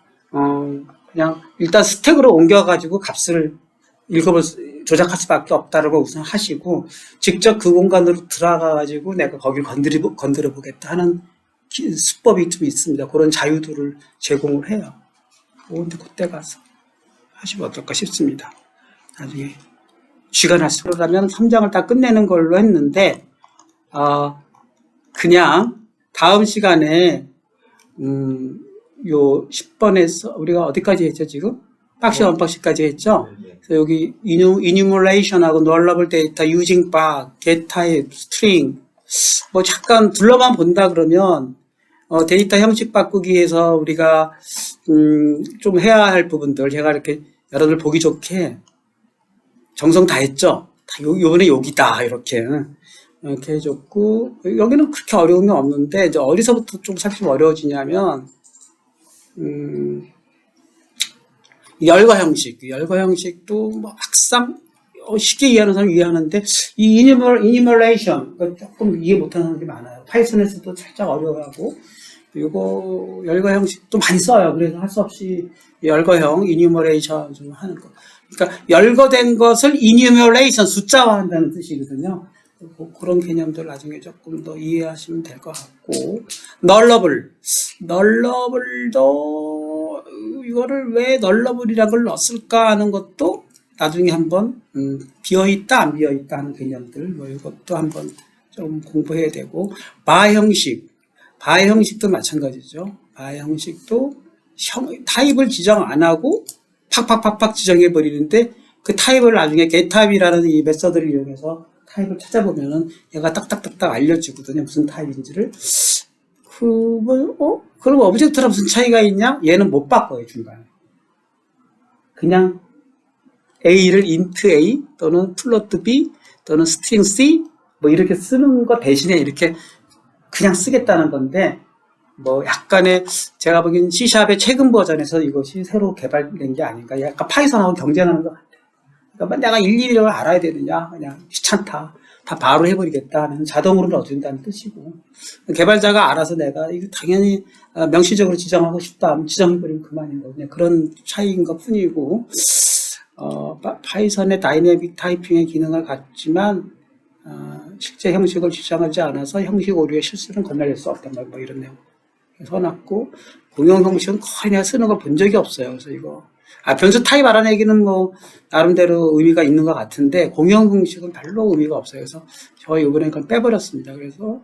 그냥 일단 스택으로 옮겨가지고 값을 조작할 수밖에 없다라고 우선 하시고, 직접 그 공간으로 들어가가지고 내가 거길 건드려 보겠다 하는 수법이 좀 있습니다. 그런 자유도를 제공을 해요. 근데 그때 가서 하시면 어떨까 싶습니다. 나중에 쥐가 났으로 가면 3장을 다 끝내는 걸로 했는데, 그냥 다음 시간에 요 10번에서 우리가 어디까지 했죠 지금? 박싱 언박싱까지 했죠? 그래서 여기 enumeration하고 nullable data, using bar, get type, string 뭐 잠깐 둘러만 본다 그러면 데이터 형식 바꾸기에서 우리가 좀 해야 할 부분들 제가 이렇게 여러분들 보기 좋게 정성 다 했죠? 요번에 여기다 이렇게 해줬고, 여기는 그렇게 어려움이 없는데 이제 어디서부터 좀 살짝 어려워지냐면 열거 형식, 열거 형식도 뭐 막상 쉽게 이해하는 사람 이해하는데 이 이니멀레이션 조금 이해 못하는 사람들이 많아요. 파이썬에서도 살짝 어려워하고 이거 열거 형식도 많이 써요. 그래서 할 수 없이 열거형 이니멀레이션 좀 하는 거. 그러니까 열거된 것을 이니멀레이션 숫자화한다는 뜻이거든요. 그런 개념들 나중에 조금 더 이해하시면 될 것 같고 널러블도 이거를 왜 널러블이라는 걸 넣었을까 하는 것도 나중에 한번 비어있다 안 비어있다 하는 개념들 뭐 이것도 한번 좀 공부해야 되고 바 형식도 마찬가지죠. 바 형식도 타입을 지정 안 하고 팍팍팍팍 지정해 버리는데 그 타입을 나중에 getType이라는 이 메서드를 이용해서 타입을 찾아보면은 얘가 딱딱딱딱 알려주거든요. 무슨 타입인지를. 그럼 오브젝트랑 무슨 차이가 있냐? 얘는 못 바꿔요, 중간에. 그냥 A를 int A 또는 float B 또는 string C 뭐 이렇게 쓰는 거 대신에 이렇게 그냥 쓰겠다는 건데 뭐 약간의 제가 보기엔 C샵의 최근 버전에서 이것이 새로 개발된 게 아닌가. 약간 파이썬하고 경쟁하는 것 같아요. 그러니까 내가 일일이 이걸 알아야 되느냐. 그냥 귀찮다. 다 바로 해버리겠다 하면 자동으로 넣어준다는 뜻이고 개발자가 알아서 내가 이거 당연히 명시적으로 지정하고 싶다 하면 지정해버리면 그만인 거고 그런 차이인 것 뿐이고 파이썬의 다이내믹 타이핑의 기능을 갖지만 실제 형식을 지정하지 않아서 형식 오류의 실수는 건너릴 수 없단 말 뭐 이런 내용 써놨고 공용 형식은 거의 내가 쓰는 걸 본 적이 없어요. 그래서 이거 변수 타입 알아내기는 뭐 나름대로 의미가 있는 것 같은데 공용 형식은 별로 의미가 없어요. 그래서 저 이번에 그걸 빼버렸습니다. 그래서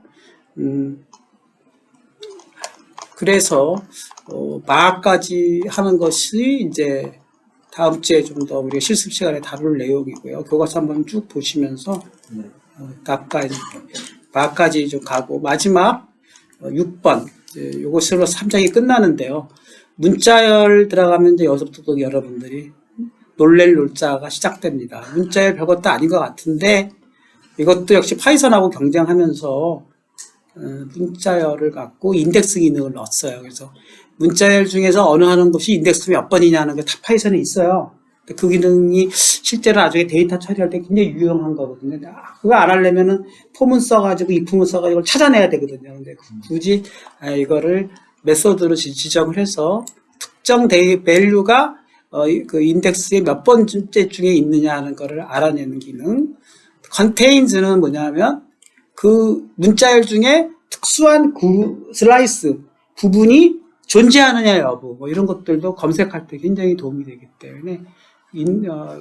마까지 하는 것이 이제 다음 주에 좀 더 우리가 실습 시간에 다룰 내용이고요. 교과서 한번 쭉 보시면서 마까지 좀 가고 마지막 6번 요것으로 3장이 끝나는데요. 문자열 들어가면 이제 여기서부터 또 여러분들이 놀랄 놀자가 시작됩니다. 문자열 별것도 아닌 것 같은데 이것도 역시 파이썬하고 경쟁하면서 문자열을 갖고 인덱스 기능을 넣었어요. 그래서 문자열 중에서 어느 하는 것이 인덱스 몇 번이냐는 게 다 파이썬에 있어요. 그 기능이 실제로 나중에 데이터 처리할 때 굉장히 유용한 거거든요. 그거 안 하려면은 폼은 써가지고 if은 써가지고 이걸 찾아내야 되거든요. 근데 굳이 이거를 메소드로 지정을 해서 특정 밸류가 그 인덱스의 몇 번째 중에 있느냐 하는 거를 알아내는 기능. contains는 뭐냐면 그 문자열 중에 특수한 슬라이스 부분이 존재하느냐 여부 뭐 이런 것들도 검색할 때 굉장히 도움이 되기 때문에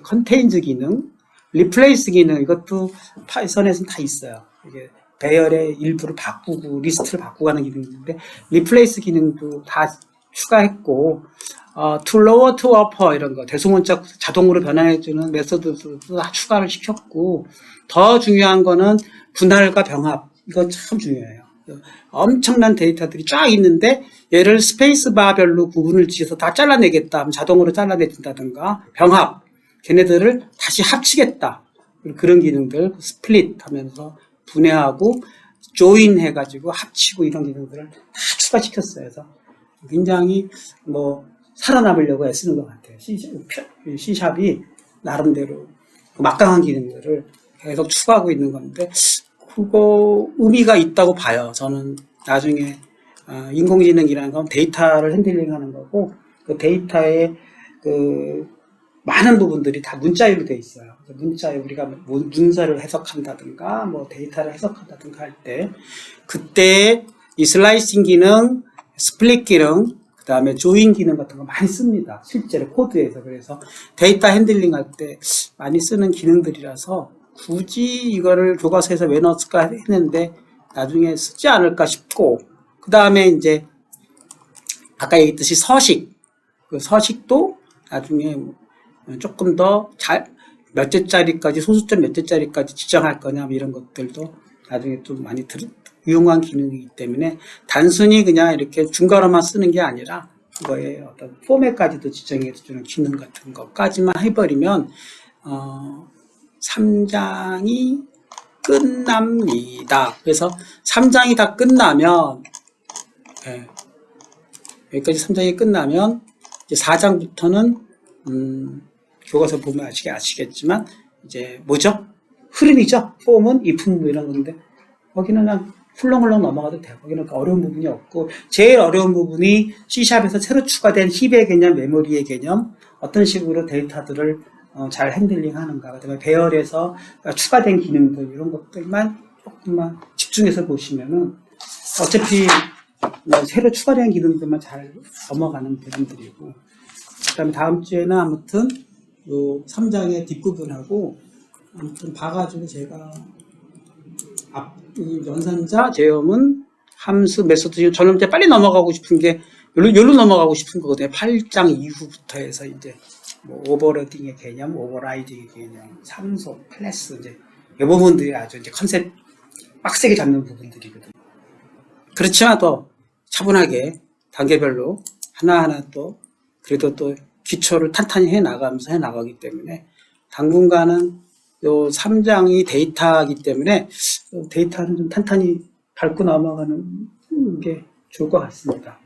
contains 기능, replace 기능 이것도 파이썬에서는 다 있어요. 이게 배열의 일부를 바꾸고 리스트를 바꾸고 하는 기능인데 replace 기능도 다 추가했고 to lower to upper 이런 거 대소문자 자동으로 변환해주는 메소드도 다 추가를 시켰고 더 중요한 거는 분할과 병합 이거 참 중요해요. 엄청난 데이터들이 쫙 있는데 얘를 스페이스바별로 구분을 지어서 다 잘라내겠다 하면 자동으로 잘라내준다든가 병합 걔네들을 다시 합치겠다 그런 기능들 스플릿 하면서 분해하고 조인 해가지고 합치고 이런 기능들을 다 추가시켰어요. 그래서 굉장히 뭐 살아남으려고 애쓰는 것 같아요. C샵이 나름대로 막강한 기능들을 계속 추가하고 있는 건데 그거 의미가 있다고 봐요. 저는 나중에 인공지능이라는 건 데이터를 핸들링하는 거고 그 데이터의 그 많은 부분들이 다 문자열로 되어 있어요. 문자에 우리가 문서를 해석한다든가 뭐 데이터를 해석한다든가 할 때 그때 이 슬라이싱 기능, 스플릿 기능, 그 다음에 조인 기능 같은 거 많이 씁니다. 실제로 코드에서. 그래서 데이터 핸들링 할 때 많이 쓰는 기능들이라서 굳이 이거를 교과서에서 왜 넣었을까 했는데 나중에 쓰지 않을까 싶고 그 다음에 이제 아까 얘기했듯이 서식 그 서식도 나중에 조금 더 몇째 짜리까지 소수점 몇째 짜리까지 지정할 거냐 이런 것들도 나중에 좀 많이 유용한 기능이기 때문에 단순히 그냥 이렇게 중괄호만 쓰는 게 아니라 그거의 어떤 포맷까지도 지정해 주는 기능 같은 것까지만 해버리면 3장이 끝납니다. 그래서 3장이 다 끝나면 여기까지 3장이 끝나면 이제 4장부터는 교과서 보면 아시겠지만, 이제 뭐죠? 흐름이죠? 폼은 if은 뭐 이런 건데, 거기는 그냥 훌렁훌렁 넘어가도 돼요. 거기는 어려운 부분이 없고, 제일 어려운 부분이 C샵에서 새로 추가된 힙의 개념, 메모리의 개념, 어떤 식으로 데이터들을 잘 핸들링 하는가, 그다음에 배열에서 추가된 기능들, 이런 것들만 조금만 집중해서 보시면은, 어차피 새로 추가된 기능들만 잘 넘어가는 부분들이고, 그다음에 다음 주에는 아무튼 요 3장의 뒷부분하고 아무튼 봐가지고 제가 이 연산자, 제어문, 함수, 메소드, 저는 이제 빨리 넘어가고 싶은 게 여기로 넘어가고 싶은 거거든요. 8장 이후부터 해서 이제 뭐 오버로딩의 개념, 오버라이딩의 개념, 상속, 클래스, 이제 이 부분들이 아주 이제 컨셉 빡세게 잡는 부분들이거든요. 그렇지만 또 차분하게 단계별로 하나하나 또 그래도 또 기초를 탄탄히 해 나가기 때문에 당분간은 요 3장이 데이터이기 때문에 데이터는 좀 탄탄히 밟고 넘어가는 게 좋을 것 같습니다.